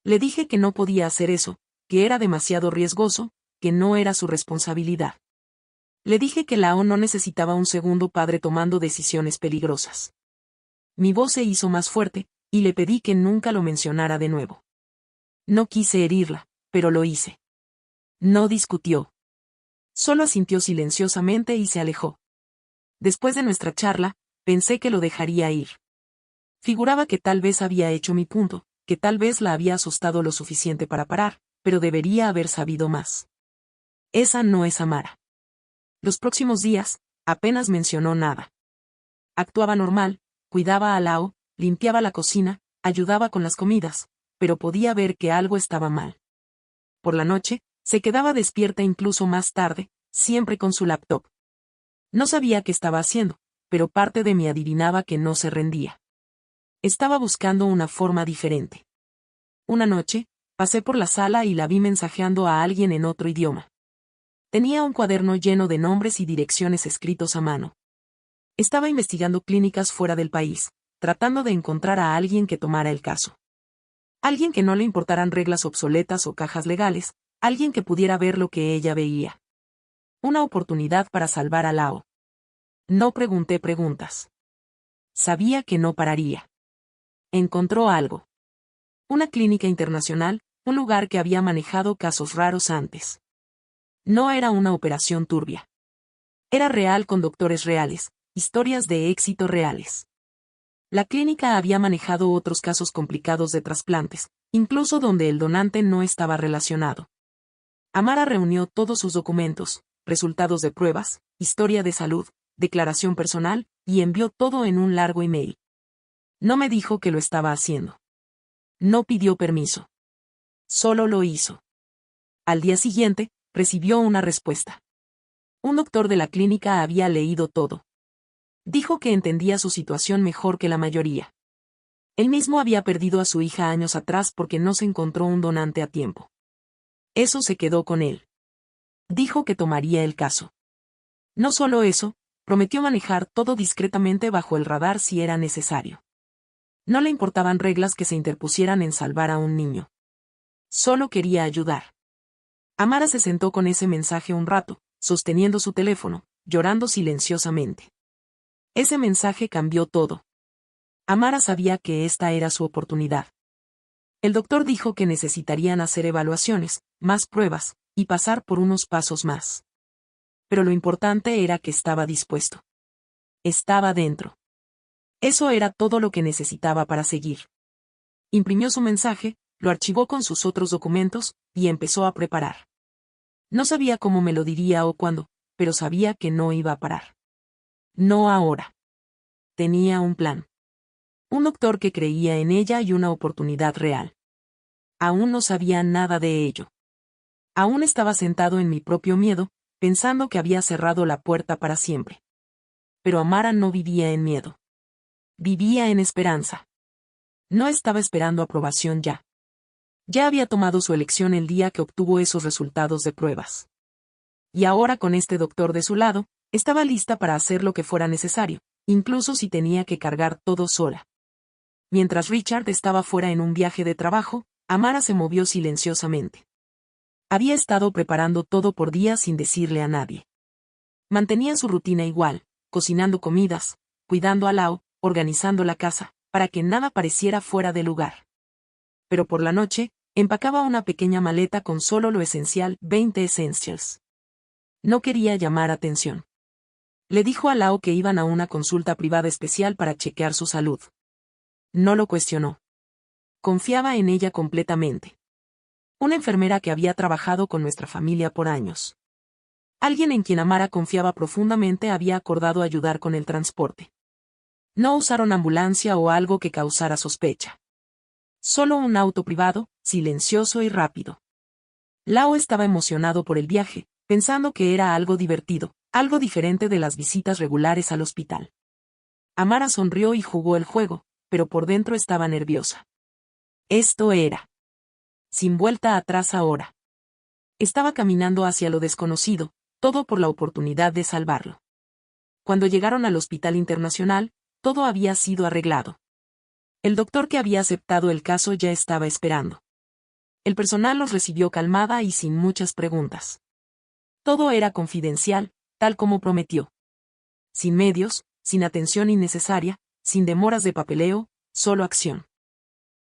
Le dije que no podía hacer eso, que era demasiado riesgoso, que no era su responsabilidad. Le dije que Lao no necesitaba un segundo padre tomando decisiones peligrosas. Mi voz se hizo más fuerte, y le pedí que nunca lo mencionara de nuevo. No quise herirla, pero lo hice. No discutió. Solo asintió silenciosamente y se alejó. Después de nuestra charla, pensé que lo dejaría ir. Figuraba que tal vez había hecho mi punto, que tal vez la había asustado lo suficiente para parar, pero debería haber sabido más. Esa no es Amara. Los próximos días, apenas mencionó nada. Actuaba normal, cuidaba a Lao, limpiaba la cocina, ayudaba con las comidas, pero podía ver que algo estaba mal. Por la noche, se quedaba despierta incluso más tarde, siempre con su laptop. No sabía qué estaba haciendo, pero parte de mí adivinaba que no se rendía. Estaba buscando una forma diferente. Una noche, pasé por la sala y la vi mensajeando a alguien en otro idioma. Tenía un cuaderno lleno de nombres y direcciones escritos a mano. Estaba investigando clínicas fuera del país, tratando de encontrar a alguien que tomara el caso. Alguien que no le importaran reglas obsoletas o cajas legales, alguien que pudiera ver lo que ella veía. Una oportunidad para salvar a Lao. No pregunté preguntas. Sabía que no pararía. Encontró algo. Una clínica internacional, un lugar que había manejado casos raros antes. No era una operación turbia. Era real con doctores reales, historias de éxito reales. La clínica había manejado otros casos complicados de trasplantes, incluso donde el donante no estaba relacionado. Amara reunió todos sus documentos, resultados de pruebas, historia de salud, declaración personal, y envió todo en un largo email. No me dijo que lo estaba haciendo. No pidió permiso. Solo lo hizo. Al día siguiente, recibió una respuesta. Un doctor de la clínica había leído todo. Dijo que entendía su situación mejor que la mayoría. Él mismo había perdido a su hija años atrás porque no se encontró un donante a tiempo. Eso se quedó con él. Dijo que tomaría el caso. No solo eso, prometió manejar todo discretamente bajo el radar si era necesario. No le importaban reglas que se interpusieran en salvar a un niño. Solo quería ayudar. Amara se sentó con ese mensaje un rato, sosteniendo su teléfono, llorando silenciosamente. Ese mensaje cambió todo. Amara sabía que esta era su oportunidad. El doctor dijo que necesitarían hacer evaluaciones, más pruebas, y pasar por unos pasos más. Pero lo importante era que estaba dispuesto. Estaba dentro. Eso era todo lo que necesitaba para seguir. Imprimió su mensaje, lo archivó con sus otros documentos, y empezó a preparar. No sabía cómo me lo diría o cuándo, pero sabía que no iba a parar. No ahora. Tenía un plan. Un doctor que creía en ella y una oportunidad real. Aún no sabía nada de ello. Aún estaba sentado en mi propio miedo, pensando que había cerrado la puerta para siempre. Pero Amara no vivía en miedo. Vivía en esperanza. No estaba esperando aprobación ya. Ya había tomado su elección el día que obtuvo esos resultados de pruebas. Y ahora con este doctor de su lado, estaba lista para hacer lo que fuera necesario, incluso si tenía que cargar todo sola. Mientras Richard estaba fuera en un viaje de trabajo, Amara se movió silenciosamente. Había estado preparando todo por días sin decirle a nadie. Mantenía su rutina igual, cocinando comidas, cuidando a Lao, organizando la casa, para que nada pareciera fuera de lugar. Pero por la noche, empacaba una pequeña maleta con solo lo esencial, 20 essentials. No quería llamar atención. Le dijo a Lao que iban a una consulta privada especial para chequear su salud. No lo cuestionó. Confiaba en ella completamente. Una enfermera que había trabajado con nuestra familia por años. Alguien en quien Amara confiaba profundamente había acordado ayudar con el transporte. No usaron ambulancia o algo que causara sospecha. Solo un auto privado, silencioso y rápido. Lao estaba emocionado por el viaje, pensando que era algo divertido, algo diferente de las visitas regulares al hospital. Amara sonrió y jugó el juego, pero por dentro estaba nerviosa. Esto era. Sin vuelta atrás ahora. Estaba caminando hacia lo desconocido, todo por la oportunidad de salvarlo. Cuando llegaron al hospital internacional, todo había sido arreglado. El doctor que había aceptado el caso ya estaba esperando. El personal los recibió calmada y sin muchas preguntas. Todo era confidencial, tal como prometió. Sin medios, sin atención innecesaria, sin demoras de papeleo, solo acción.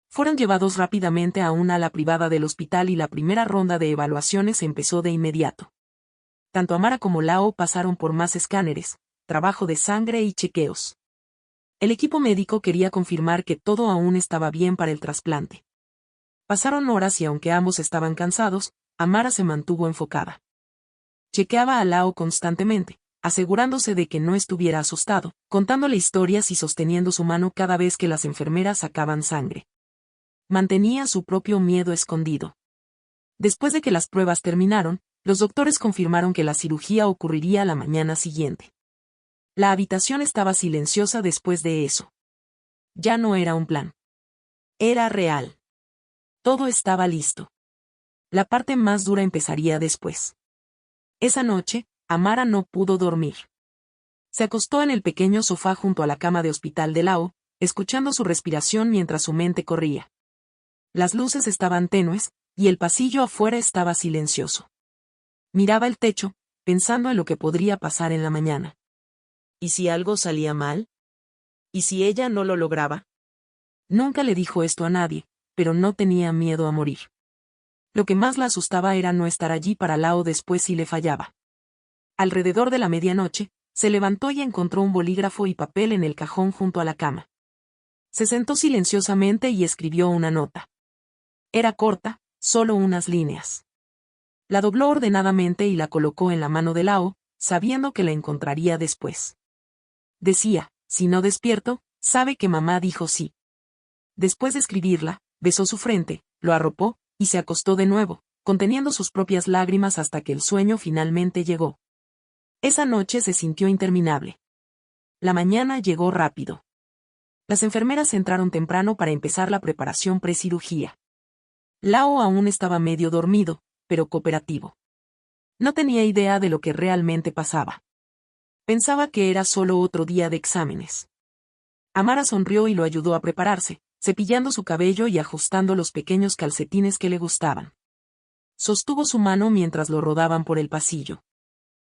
Fueron llevados rápidamente a una ala privada del hospital y la primera ronda de evaluaciones empezó de inmediato. Tanto Amara como Lao pasaron por más escáneres, trabajo de sangre y chequeos. El equipo médico quería confirmar que todo aún estaba bien para el trasplante. Pasaron horas y aunque ambos estaban cansados, Amara se mantuvo enfocada. Chequeaba a Lao constantemente, asegurándose de que no estuviera asustado, contándole historias y sosteniendo su mano cada vez que las enfermeras sacaban sangre. Mantenía su propio miedo escondido. Después de que las pruebas terminaron, los doctores confirmaron que la cirugía ocurriría la mañana siguiente. La habitación estaba silenciosa después de eso. Ya no era un plan. Era real. Todo estaba listo. La parte más dura empezaría después. Esa noche, Amara no pudo dormir. Se acostó en el pequeño sofá junto a la cama de hospital de Lao, escuchando su respiración mientras su mente corría. Las luces estaban tenues, y el pasillo afuera estaba silencioso. Miraba el techo, pensando en lo que podría pasar en la mañana. ¿Y si algo salía mal? ¿Y si ella no lo lograba? Nunca le dijo esto a nadie, pero no tenía miedo a morir. Lo que más la asustaba era no estar allí para Lao después si le fallaba. Alrededor de la medianoche, se levantó y encontró un bolígrafo y papel en el cajón junto a la cama. Se sentó silenciosamente y escribió una nota. Era corta, solo unas líneas. La dobló ordenadamente y la colocó en la mano de Lao, sabiendo que la encontraría después. Decía, si no despierto, sabe que mamá dijo sí. Después de escribirla, besó su frente, lo arropó, y se acostó de nuevo, conteniendo sus propias lágrimas hasta que el sueño finalmente llegó. Esa noche se sintió interminable. La mañana llegó rápido. Las enfermeras entraron temprano para empezar la preparación precirugía. Lao aún estaba medio dormido, pero cooperativo. No tenía idea de lo que realmente pasaba. Pensaba que era solo otro día de exámenes. Amara sonrió y lo ayudó a prepararse, cepillando su cabello y ajustando los pequeños calcetines que le gustaban. Sostuvo su mano mientras lo rodaban por el pasillo.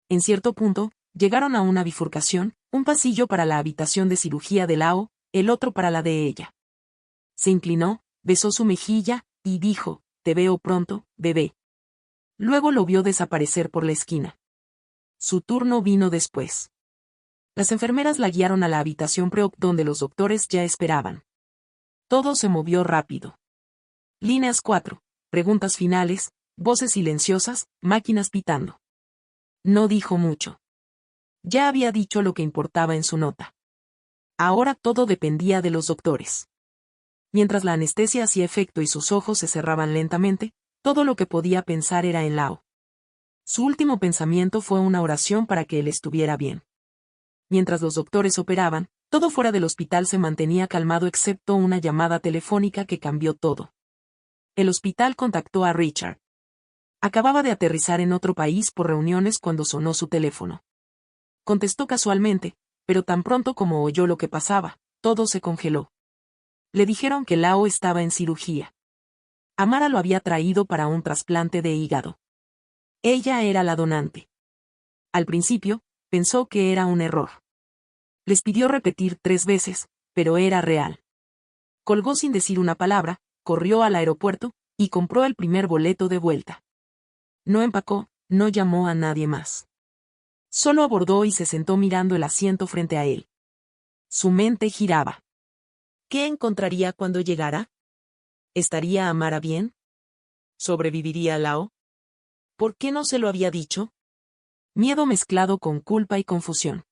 En cierto punto, llegaron a una bifurcación, un pasillo para la habitación de cirugía de Lao, el otro para la de ella. Se inclinó, besó su mejilla, y dijo, «Te veo pronto, bebé». Luego lo vio desaparecer por la esquina. Su turno vino después. Las enfermeras la guiaron a la habitación pre-op donde los doctores ya esperaban. Todo se movió rápido. Líneas 4, preguntas finales, voces silenciosas, máquinas pitando. No dijo mucho. Ya había dicho lo que importaba en su nota. Ahora todo dependía de los doctores. Mientras la anestesia hacía efecto y sus ojos se cerraban lentamente, todo lo que podía pensar era en Lao. Su último pensamiento fue una oración para que él estuviera bien. Mientras los doctores operaban, todo fuera del hospital se mantenía calmado excepto una llamada telefónica que cambió todo. El hospital contactó a Richard. Acababa de aterrizar en otro país por reuniones cuando sonó su teléfono. Contestó casualmente, pero tan pronto como oyó lo que pasaba, todo se congeló. Le dijeron que Lao estaba en cirugía. Amara lo había traído para un trasplante de hígado. Ella era la donante. Al principio, pensó que era un error. Les pidió repetir 3 veces, pero era real. Colgó sin decir una palabra, corrió al aeropuerto, y compró el primer boleto de vuelta. No empacó, no llamó a nadie más. Solo abordó y se sentó mirando el asiento frente a él. Su mente giraba. ¿Qué encontraría cuando llegara? ¿Estaría Amara bien? ¿Sobreviviría Lao? ¿Por qué no se lo había dicho? Miedo mezclado con culpa y confusión.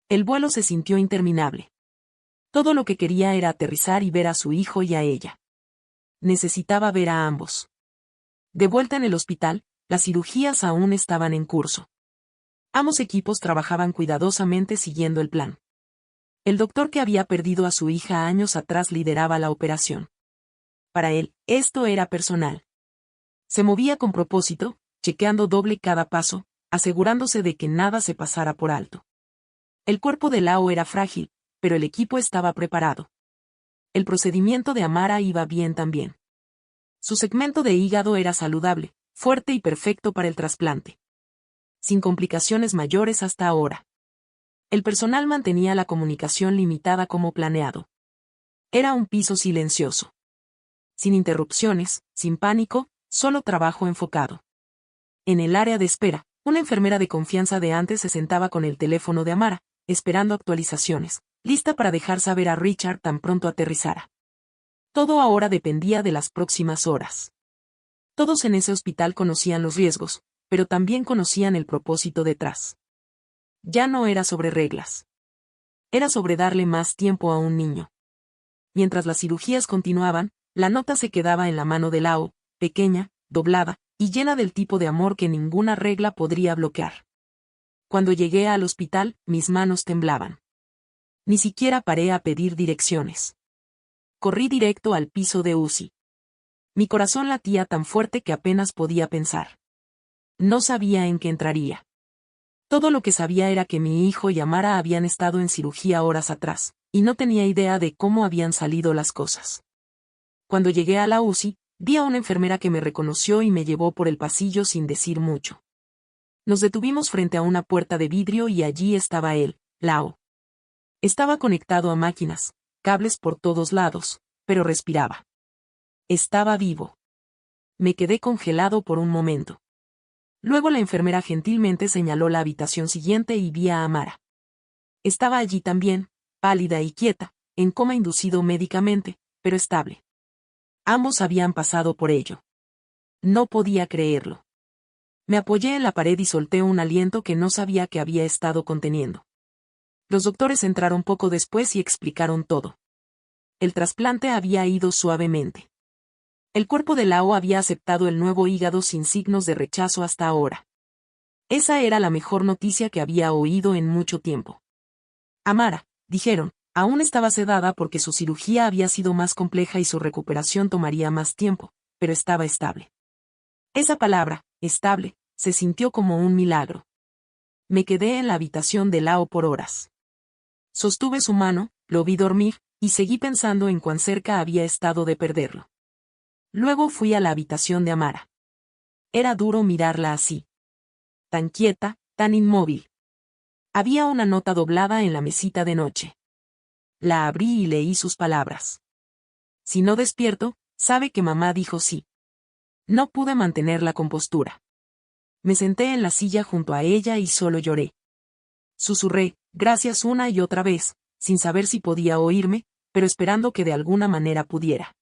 El vuelo se sintió interminable. Todo lo que quería era aterrizar y ver a su hijo y a ella. Necesitaba ver a ambos. De vuelta en el hospital, las cirugías aún estaban en curso. Ambos equipos trabajaban cuidadosamente siguiendo el plan. El doctor que había perdido a su hija años atrás lideraba la operación. Para él, esto era personal. Se movía con propósito, chequeando doble cada paso, asegurándose de que nada se pasara por alto. El cuerpo de Lao era frágil, pero el equipo estaba preparado. El procedimiento de Amara iba bien también. Su segmento de hígado era saludable, fuerte y perfecto para el trasplante. Sin complicaciones mayores hasta ahora. El personal mantenía la comunicación limitada como planeado. Era un piso silencioso. Sin interrupciones, sin pánico, solo trabajo enfocado. En el área de espera, una enfermera de confianza de antes se sentaba con el teléfono de Amara, esperando actualizaciones, lista para dejar saber a Richard tan pronto aterrizara. Todo ahora dependía de las próximas horas. Todos en ese hospital conocían los riesgos, pero también conocían el propósito detrás. Ya no era sobre reglas. Era sobre darle más tiempo a un niño. Mientras las cirugías continuaban, la nota se quedaba en la mano de Lao, pequeña, doblada, y llena del tipo de amor que ninguna regla podría bloquear. Cuando llegué al hospital, mis manos temblaban. Ni siquiera paré a pedir direcciones. Corrí directo al piso de UCI. Mi corazón latía tan fuerte que apenas podía pensar. No sabía en qué entraría. Todo lo que sabía era que mi hijo y Amara habían estado en cirugía horas atrás, y no tenía idea de cómo habían salido las cosas. Cuando llegué a la UCI, vi a una enfermera que me reconoció y me llevó por el pasillo sin decir mucho. Nos detuvimos frente a una puerta de vidrio y allí estaba él, Lao. Estaba conectado a máquinas, cables por todos lados, pero respiraba. Estaba vivo. Me quedé congelado por un momento. Luego la enfermera gentilmente señaló la habitación siguiente y vi a Amara. Estaba allí también, pálida y quieta, en coma inducido médicamente, pero estable. Ambos habían pasado por ello. No podía creerlo. Me apoyé en la pared y solté un aliento que no sabía que había estado conteniendo. Los doctores entraron poco después y explicaron todo. El trasplante había ido suavemente. El cuerpo de Lao había aceptado el nuevo hígado sin signos de rechazo hasta ahora. Esa era la mejor noticia que había oído en mucho tiempo. Amara, dijeron, aún estaba sedada porque su cirugía había sido más compleja y su recuperación tomaría más tiempo, pero estaba estable. Esa palabra, estable, se sintió como un milagro. Me quedé en la habitación de Lao por horas. Sostuve su mano, lo vi dormir, y seguí pensando en cuán cerca había estado de perderlo. Luego fui a la habitación de Amara. Era duro mirarla así. Tan quieta, tan inmóvil. Había una nota doblada en la mesita de noche. La abrí y leí sus palabras. Si no despierto, sabe que mamá dijo sí. No pude mantener la compostura. Me senté en la silla junto a ella y solo lloré. Susurré, gracias una y otra vez, sin saber si podía oírme, pero esperando que de alguna manera pudiera.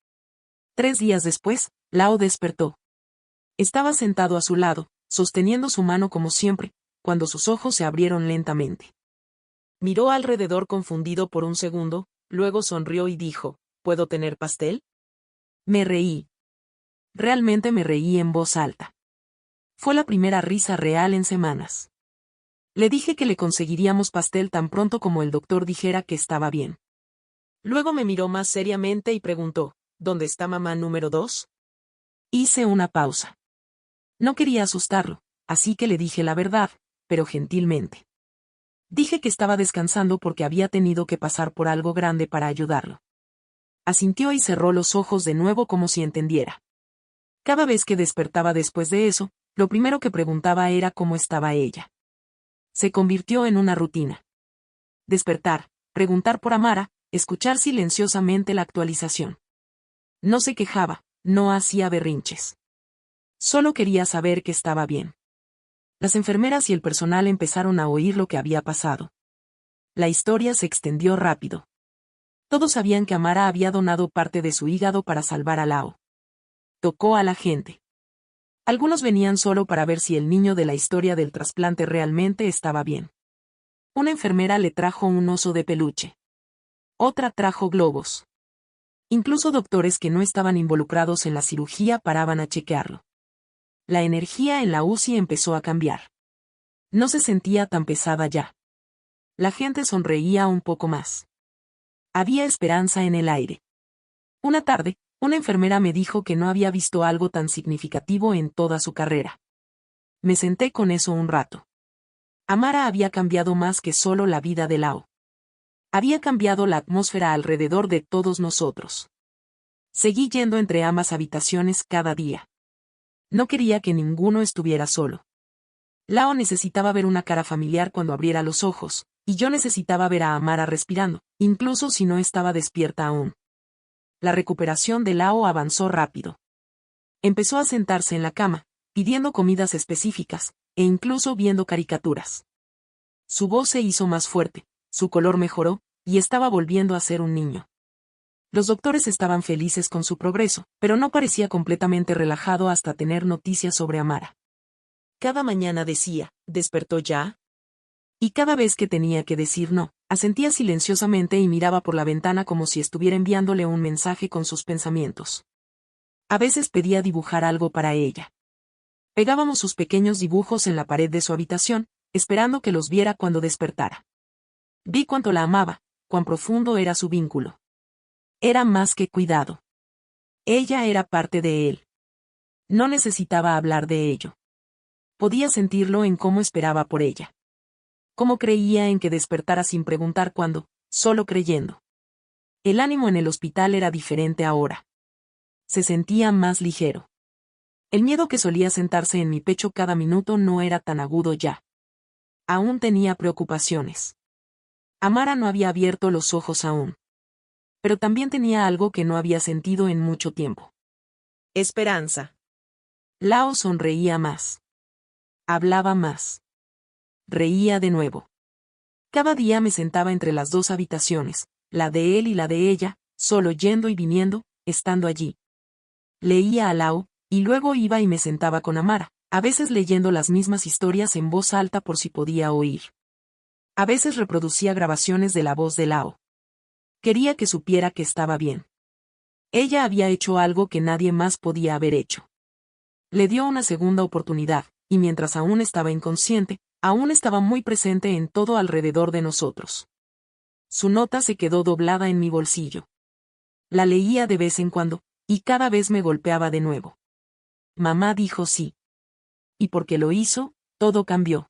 3 días después, Lao despertó. Estaba sentado a su lado, sosteniendo su mano como siempre, cuando sus ojos se abrieron lentamente. Miró alrededor confundido por un segundo, luego sonrió y dijo, ¿puedo tener pastel? Me reí. Realmente me reí en voz alta. Fue la primera risa real en semanas. Le dije que le conseguiríamos pastel tan pronto como el doctor dijera que estaba bien. Luego me miró más seriamente y preguntó, ¿dónde está mamá número 2? Hice una pausa. No quería asustarlo, así que le dije la verdad, pero gentilmente. Dije que estaba descansando porque había tenido que pasar por algo grande para ayudarlo. Asintió y cerró los ojos de nuevo como si entendiera. Cada vez que despertaba después de eso, lo primero que preguntaba era cómo estaba ella. Se convirtió en una rutina. Despertar, preguntar por Amara, escuchar silenciosamente la actualización. No se quejaba, no hacía berrinches. Solo quería saber que estaba bien. Las enfermeras y el personal empezaron a oír lo que había pasado. La historia se extendió rápido. Todos sabían que Amara había donado parte de su hígado para salvar a Lao. Tocó a la gente. Algunos venían solo para ver si el niño de la historia del trasplante realmente estaba bien. Una enfermera le trajo un oso de peluche. Otra trajo globos. Incluso doctores que no estaban involucrados en la cirugía paraban a chequearlo. La energía en la UCI empezó a cambiar. No se sentía tan pesada ya. La gente sonreía un poco más. Había esperanza en el aire. Una tarde, una enfermera me dijo que no había visto algo tan significativo en toda su carrera. Me senté con eso un rato. Amara había cambiado más que solo la vida de Lao. Había cambiado la atmósfera alrededor de todos nosotros. Seguí yendo entre ambas habitaciones cada día. No quería que ninguno estuviera solo. Lao necesitaba ver una cara familiar cuando abriera los ojos, y yo necesitaba ver a Amara respirando, incluso si no estaba despierta aún. La recuperación de Lao avanzó rápido. Empezó a sentarse en la cama, pidiendo comidas específicas, e incluso viendo caricaturas. Su voz se hizo más fuerte, su color mejoró, y estaba volviendo a ser un niño. Los doctores estaban felices con su progreso, pero no parecía completamente relajado hasta tener noticias sobre Amara. Cada mañana decía, ¿despertó ya? Y cada vez que tenía que decir no, asentía silenciosamente y miraba por la ventana como si estuviera enviándole un mensaje con sus pensamientos. A veces pedía dibujar algo para ella. Pegábamos sus pequeños dibujos en la pared de su habitación, esperando que los viera cuando despertara. Vi cuánto la amaba, cuán profundo era su vínculo. Era más que cuidado. Ella era parte de él. No necesitaba hablar de ello. Podía sentirlo en cómo esperaba por ella. Cómo creía en que despertara sin preguntar cuándo, solo creyendo. El ánimo en el hospital era diferente ahora. Se sentía más ligero. El miedo que solía sentarse en mi pecho cada minuto no era tan agudo ya. Aún tenía preocupaciones. Amara no había abierto los ojos aún. Pero también tenía algo que no había sentido en mucho tiempo. Esperanza. Lao sonreía más. Hablaba más. Reía de nuevo. Cada día me sentaba entre las dos habitaciones, la de él y la de ella, solo yendo y viniendo, estando allí. Leía a Lao, y luego iba y me sentaba con Amara, a veces leyendo las mismas historias en voz alta por si podía oír. A veces reproducía grabaciones de la voz de Lao. Quería que supiera que estaba bien. Ella había hecho algo que nadie más podía haber hecho. Le dio una segunda oportunidad, y mientras aún estaba inconsciente, aún estaba muy presente en todo alrededor de nosotros. Su nota se quedó doblada en mi bolsillo. La leía de vez en cuando, y cada vez me golpeaba de nuevo. Mamá dijo sí. Y porque lo hizo, todo cambió.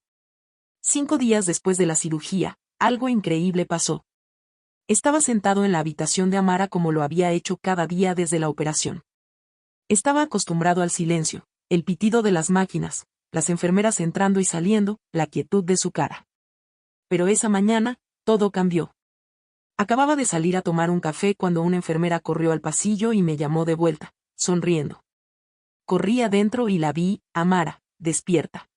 5 días después de la cirugía, algo increíble pasó. Estaba sentado en la habitación de Amara como lo había hecho cada día desde la operación. Estaba acostumbrado al silencio, el pitido de las máquinas, las enfermeras entrando y saliendo, la quietud de su cara. Pero esa mañana, todo cambió. Acababa de salir a tomar un café cuando una enfermera corrió al pasillo y me llamó de vuelta, sonriendo. Corrí adentro y la vi, Amara, despierta.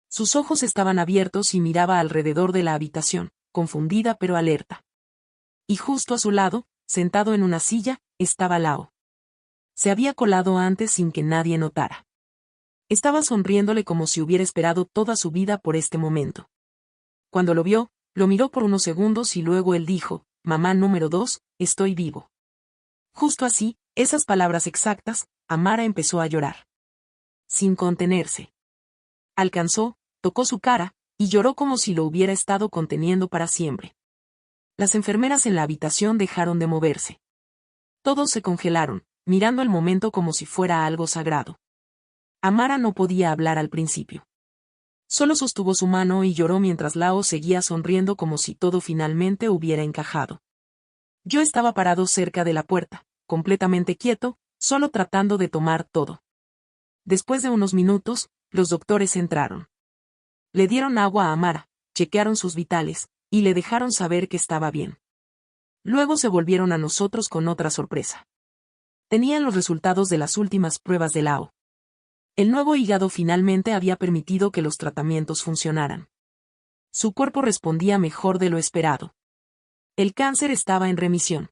Sus ojos estaban abiertos y miraba alrededor de la habitación, confundida pero alerta. Y justo a su lado, sentado en una silla, estaba Lao. Se había colado antes sin que nadie notara. Estaba sonriéndole como si hubiera esperado toda su vida por este momento. Cuando lo vio, lo miró por unos segundos y luego él dijo, «Mamá número 2, estoy vivo». Justo así, esas palabras exactas, Amara empezó a llorar. Sin contenerse. Alcanzó, tocó su cara, y lloró como si lo hubiera estado conteniendo para siempre. Las enfermeras en la habitación dejaron de moverse. Todos se congelaron, mirando el momento como si fuera algo sagrado. Amara no podía hablar al principio. Solo sostuvo su mano y lloró mientras Lao seguía sonriendo como si todo finalmente hubiera encajado. Yo estaba parado cerca de la puerta, completamente quieto, solo tratando de tomar todo. Después de unos minutos, los doctores entraron. Le dieron agua a Amara, chequearon sus vitales, y le dejaron saber que estaba bien. Luego se volvieron a nosotros con otra sorpresa. Tenían los resultados de las últimas pruebas de Lao. El nuevo hígado finalmente había permitido que los tratamientos funcionaran. Su cuerpo respondía mejor de lo esperado. El cáncer estaba en remisión.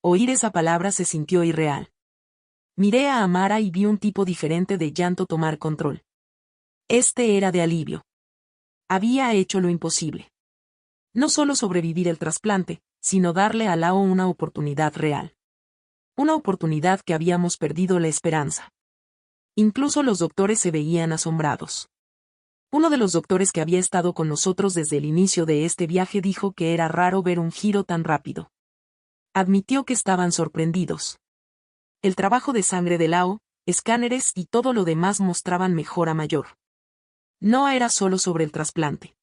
Oír esa palabra se sintió irreal. Miré a Amara y vi un tipo diferente de llanto tomar control. Este era de alivio. Había hecho lo imposible. No solo sobrevivir el trasplante, sino darle a Lao una oportunidad real. Una oportunidad que habíamos perdido la esperanza. Incluso los doctores se veían asombrados. Uno de los doctores que había estado con nosotros desde el inicio de este viaje dijo que era raro ver un giro tan rápido. Admitió que estaban sorprendidos. El trabajo de sangre de Lao, escáneres y todo lo demás mostraban mejora mayor. No era solo sobre el trasplante.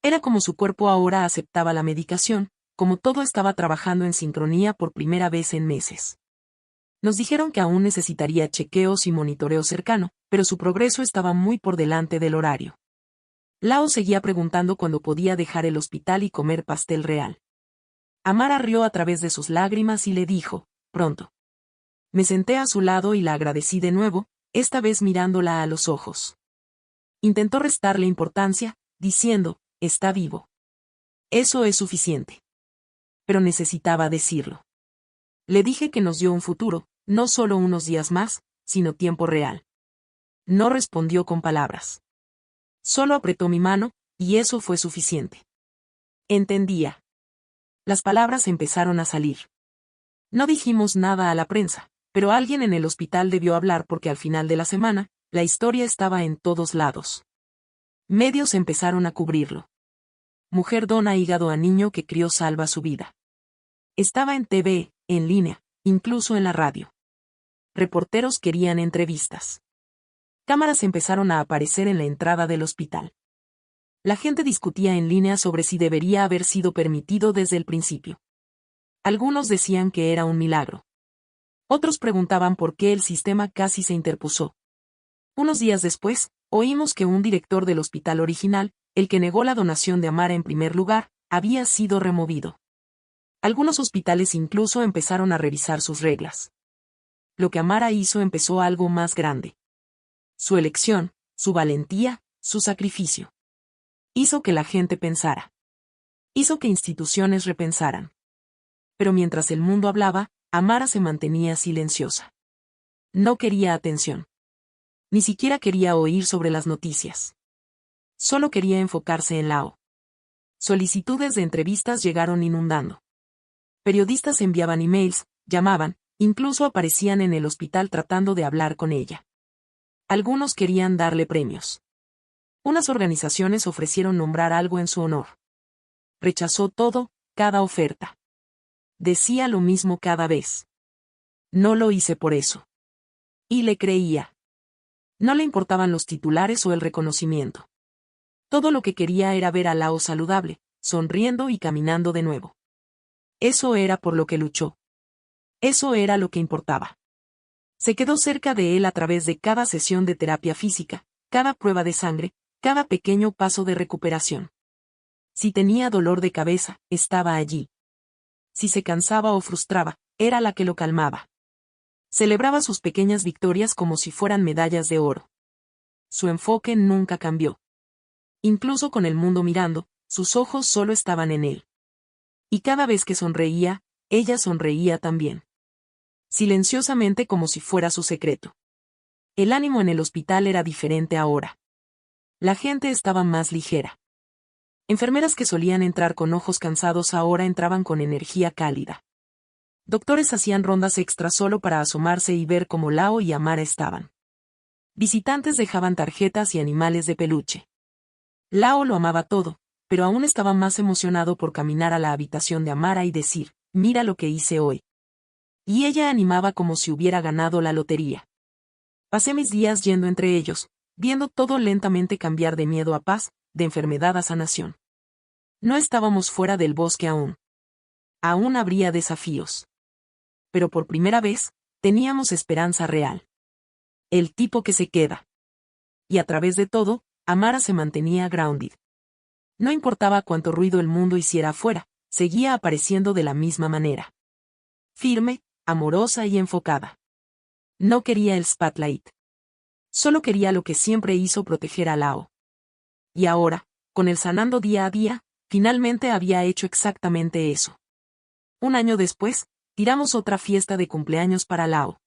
Era como su cuerpo ahora aceptaba la medicación, como todo estaba trabajando en sincronía por primera vez en meses. Nos dijeron que aún necesitaría chequeos y monitoreo cercano, pero su progreso estaba muy por delante del horario. Lao seguía preguntando cuándo podía dejar el hospital y comer pastel real. Amara rió a través de sus lágrimas y le dijo, pronto. Me senté a su lado y la agradecí de nuevo, esta vez mirándola a los ojos. Intentó restarle importancia, diciendo, está vivo. Eso es suficiente. Pero necesitaba decirlo. Le dije que nos dio un futuro, no solo unos días más, sino tiempo real. No respondió con palabras. Solo apretó mi mano, y eso fue suficiente. Entendía. Las palabras empezaron a salir. No dijimos nada a la prensa, pero alguien en el hospital debió hablar porque al final de la semana, la historia estaba en todos lados. Medios empezaron a cubrirlo. Mujer dona hígado a niño que crió salva su vida. Estaba en TV, en línea, incluso en la radio. Reporteros querían entrevistas. Cámaras empezaron a aparecer en la entrada del hospital. La gente discutía en línea sobre si debería haber sido permitido desde el principio. Algunos decían que era un milagro. Otros preguntaban por qué el sistema casi se interpuso. Unos días después, oímos que un director del hospital original, el que negó la donación de Amara en primer lugar, había sido removido. Algunos hospitales incluso empezaron a revisar sus reglas. Lo que Amara hizo empezó algo más grande. Su elección, su valentía, su sacrificio. Hizo que la gente pensara. Hizo que instituciones repensaran. Pero mientras el mundo hablaba, Amara se mantenía silenciosa. No quería atención. Ni siquiera quería oír sobre las noticias. Solo quería enfocarse en Lao. Solicitudes de entrevistas llegaron inundando. Periodistas enviaban emails, llamaban, incluso aparecían en el hospital tratando de hablar con ella. Algunos querían darle premios. Unas organizaciones ofrecieron nombrar algo en su honor. Rechazó todo, cada oferta. Decía lo mismo cada vez. No lo hice por eso. Y le creía. No le importaban los titulares o el reconocimiento. Todo lo que quería era ver a Lao saludable, sonriendo y caminando de nuevo. Eso era por lo que luchó. Eso era lo que importaba. Se quedó cerca de él a través de cada sesión de terapia física, cada prueba de sangre, cada pequeño paso de recuperación. Si tenía dolor de cabeza, estaba allí. Si se cansaba o frustraba, era la que lo calmaba. Celebraba sus pequeñas victorias como si fueran medallas de oro. Su enfoque nunca cambió. Incluso con el mundo mirando, sus ojos solo estaban en él. Y cada vez que sonreía, ella sonreía también. Silenciosamente como si fuera su secreto. El ánimo en el hospital era diferente ahora. La gente estaba más ligera. Enfermeras que solían entrar con ojos cansados ahora entraban con energía cálida. Doctores hacían rondas extras solo para asomarse y ver cómo Lao y Amara estaban. Visitantes dejaban tarjetas y animales de peluche. Lao lo amaba todo, pero aún estaba más emocionado por caminar a la habitación de Amara y decir, mira lo que hice hoy. Y ella animaba como si hubiera ganado la lotería. Pasé mis días yendo entre ellos, viendo todo lentamente cambiar de miedo a paz, de enfermedad a sanación. No estábamos fuera del bosque aún. Aún habría desafíos. Pero por primera vez, teníamos esperanza real. El tipo que se queda. Y a través de todo, Amara se mantenía grounded. No importaba cuánto ruido el mundo hiciera afuera, seguía apareciendo de la misma manera. Firme, amorosa y enfocada. No quería el spotlight. Solo quería lo que siempre hizo, proteger a Lao. Y ahora, con el sanando día a día, finalmente había hecho exactamente eso. Un año después, tiramos otra fiesta de cumpleaños para Lao.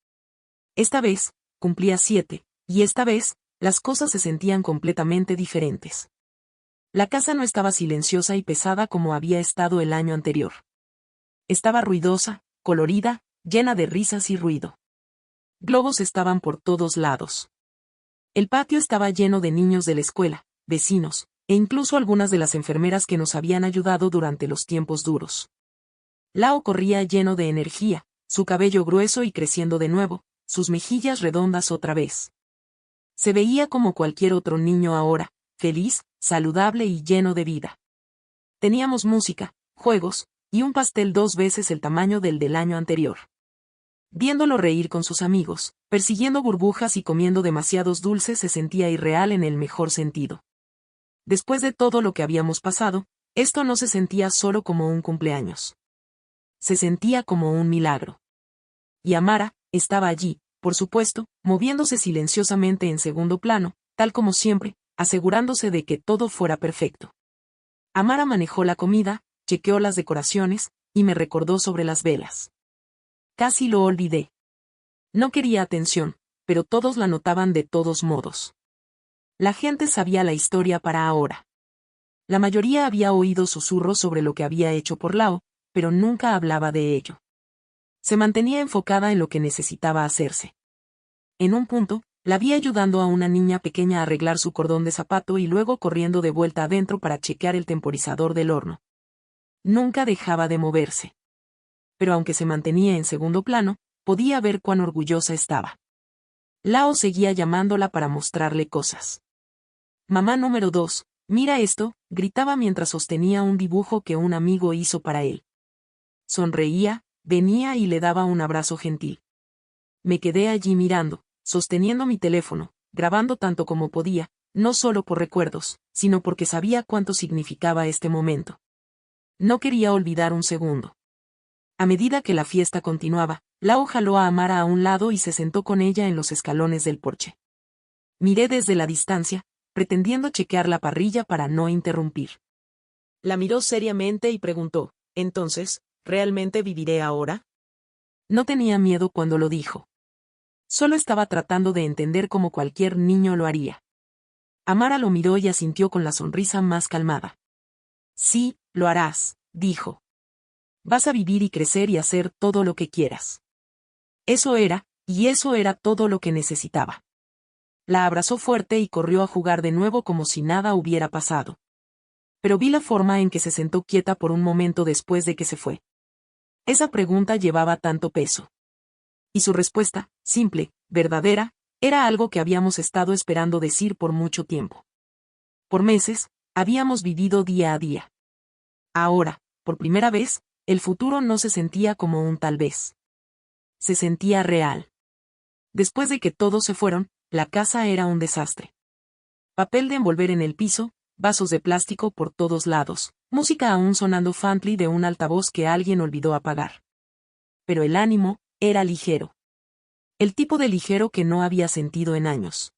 Esta vez, cumplía 7, y esta vez, las cosas se sentían completamente diferentes. La casa no estaba silenciosa y pesada como había estado el año anterior. Estaba ruidosa, colorida, llena de risas y ruido. Globos estaban por todos lados. El patio estaba lleno de niños de la escuela, vecinos, e incluso algunas de las enfermeras que nos habían ayudado durante los tiempos duros. Lao corría lleno de energía, su cabello grueso y creciendo de nuevo, sus mejillas redondas otra vez. Se veía como cualquier otro niño ahora, feliz, saludable y lleno de vida. Teníamos música, juegos, y un pastel 2 veces el tamaño del año anterior. Viéndolo reír con sus amigos, persiguiendo burbujas y comiendo demasiados dulces se sentía irreal en el mejor sentido. Después de todo lo que habíamos pasado, esto no se sentía solo como un cumpleaños. Se sentía como un milagro. Y Amara estaba allí, por supuesto, moviéndose silenciosamente en segundo plano, tal como siempre, asegurándose de que todo fuera perfecto. Amara manejó la comida, chequeó las decoraciones, y me recordó sobre las velas. Casi lo olvidé. No quería atención, pero todos la notaban de todos modos. La gente sabía la historia para ahora. La mayoría había oído susurros sobre lo que había hecho por Lao, pero nunca hablaba de ello. Se mantenía enfocada en lo que necesitaba hacerse. En un punto, la vi ayudando a una niña pequeña a arreglar su cordón de zapato y luego corriendo de vuelta adentro para chequear el temporizador del horno. Nunca dejaba de moverse. Pero aunque se mantenía en segundo plano, podía ver cuán orgullosa estaba. Lao seguía llamándola para mostrarle cosas. Mamá número 2, mira esto, gritaba mientras sostenía un dibujo que un amigo hizo para él. Sonreía, venía y le daba un abrazo gentil. Me quedé allí mirando, sosteniendo mi teléfono, grabando tanto como podía, no solo por recuerdos, sino porque sabía cuánto significaba este momento. No quería olvidar un segundo. A medida que la fiesta continuaba, Lao jaló a Amara a un lado y se sentó con ella en los escalones del porche. Miré desde la distancia, pretendiendo chequear la parrilla para no interrumpir. La miró seriamente y preguntó, «¿Entonces, realmente viviré ahora?» No tenía miedo cuando lo dijo. Solo estaba tratando de entender como cualquier niño lo haría. Amara lo miró y asintió con la sonrisa más calmada. «Sí, lo harás», dijo. «Vas a vivir y crecer y hacer todo lo que quieras». Eso era todo lo que necesitaba. La abrazó fuerte y corrió a jugar de nuevo como si nada hubiera pasado. Pero vi la forma en que se sentó quieta por un momento después de que se fue. Esa pregunta llevaba tanto peso. Y su respuesta, simple, verdadera, era algo que habíamos estado esperando decir por mucho tiempo. Por meses, habíamos vivido día a día. Ahora, por primera vez, el futuro no se sentía como un tal vez. Se sentía real. Después de que todos se fueron, la casa era un desastre. Papel de envolver en el piso, vasos de plástico por todos lados, música aún sonando faintly de un altavoz que alguien olvidó apagar. Pero el ánimo era ligero. El tipo de ligero que no había sentido en años.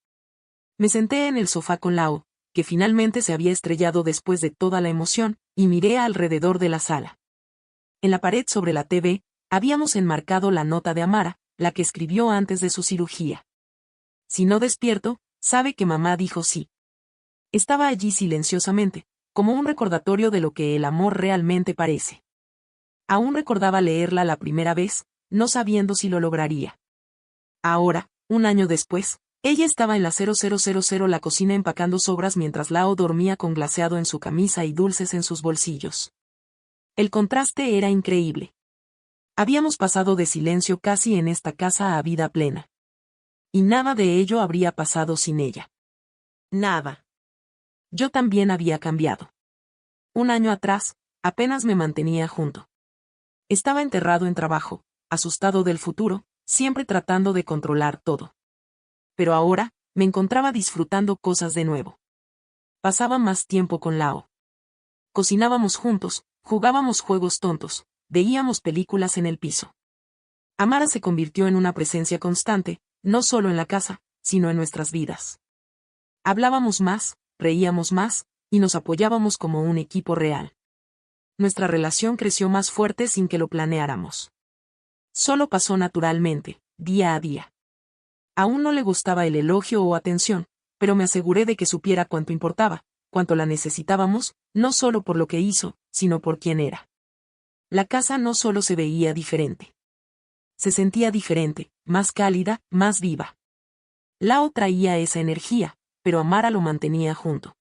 Me senté en el sofá con Lao, que finalmente se había estrellado después de toda la emoción, y miré alrededor de la sala. En la pared sobre la TV, habíamos enmarcado la nota de Amara, la que escribió antes de su cirugía. Si no despierto, sabe que mamá dijo sí. Estaba allí silenciosamente, como un recordatorio de lo que el amor realmente parece. Aún recordaba leerla la primera vez, no sabiendo si lo lograría. Ahora, un año después, ella estaba en la 0000 la cocina empacando sobras mientras Lao dormía con glaseado en su camisa y dulces en sus bolsillos. El contraste era increíble. Habíamos pasado de silencio casi en esta casa a vida plena. Y nada de ello habría pasado sin ella. Nada. Yo también había cambiado. Un año atrás, apenas me mantenía junto. Estaba enterrado en trabajo, asustado del futuro, siempre tratando de controlar todo. Pero ahora, me encontraba disfrutando cosas de nuevo. Pasaba más tiempo con Lao. Cocinábamos juntos, jugábamos juegos tontos, veíamos películas en el piso. Amara se convirtió en una presencia constante, no solo en la casa, sino en nuestras vidas. Hablábamos más, reíamos más, y nos apoyábamos como un equipo real. Nuestra relación creció más fuerte sin que lo planeáramos. Solo pasó naturalmente, día a día. Aún no le gustaba el elogio o atención, pero me aseguré de que supiera cuánto importaba, cuánto la necesitábamos, no solo por lo que hizo, sino por quién era. La casa no solo se veía diferente. Se sentía diferente, más cálida, más viva. Lao traía esa energía, pero Amara lo mantenía junto.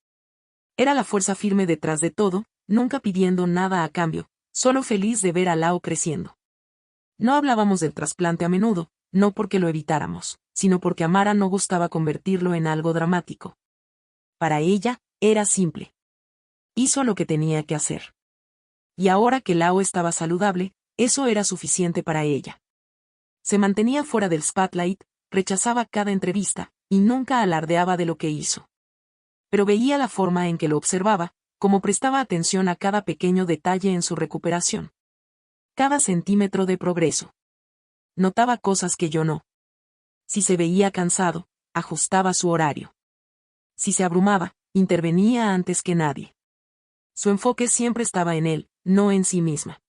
Era la fuerza firme detrás de todo, nunca pidiendo nada a cambio, solo feliz de ver a Lao creciendo. No hablábamos del trasplante a menudo, no porque lo evitáramos, sino porque a Mara no gustaba convertirlo en algo dramático. Para ella, era simple. Hizo lo que tenía que hacer. Y ahora que Lao estaba saludable, eso era suficiente para ella. Se mantenía fuera del spotlight, rechazaba cada entrevista, y nunca alardeaba de lo que hizo. Pero veía la forma en que lo observaba, como prestaba atención a cada pequeño detalle en su recuperación. Cada centímetro de progreso. Notaba cosas que yo no. Si se veía cansado, ajustaba su horario. Si se abrumaba, intervenía antes que nadie. Su enfoque siempre estaba en él, no en sí misma.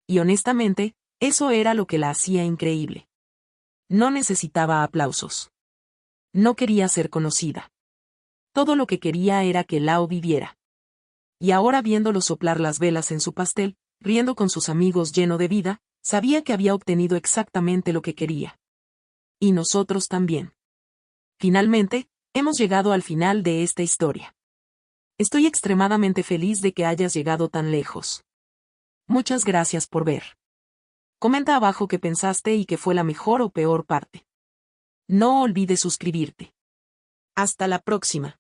Y honestamente, eso era lo que la hacía increíble. No necesitaba aplausos. No quería ser conocida. Todo lo que quería era que Lao viviera. Y ahora viéndolo soplar las velas en su pastel, riendo con sus amigos lleno de vida, sabía que había obtenido exactamente lo que quería. Y nosotros también. Finalmente, hemos llegado al final de esta historia. Estoy extremadamente feliz de que hayas llegado tan lejos. Muchas gracias por ver. Comenta abajo qué pensaste y qué fue la mejor o peor parte. No olvides suscribirte. Hasta la próxima.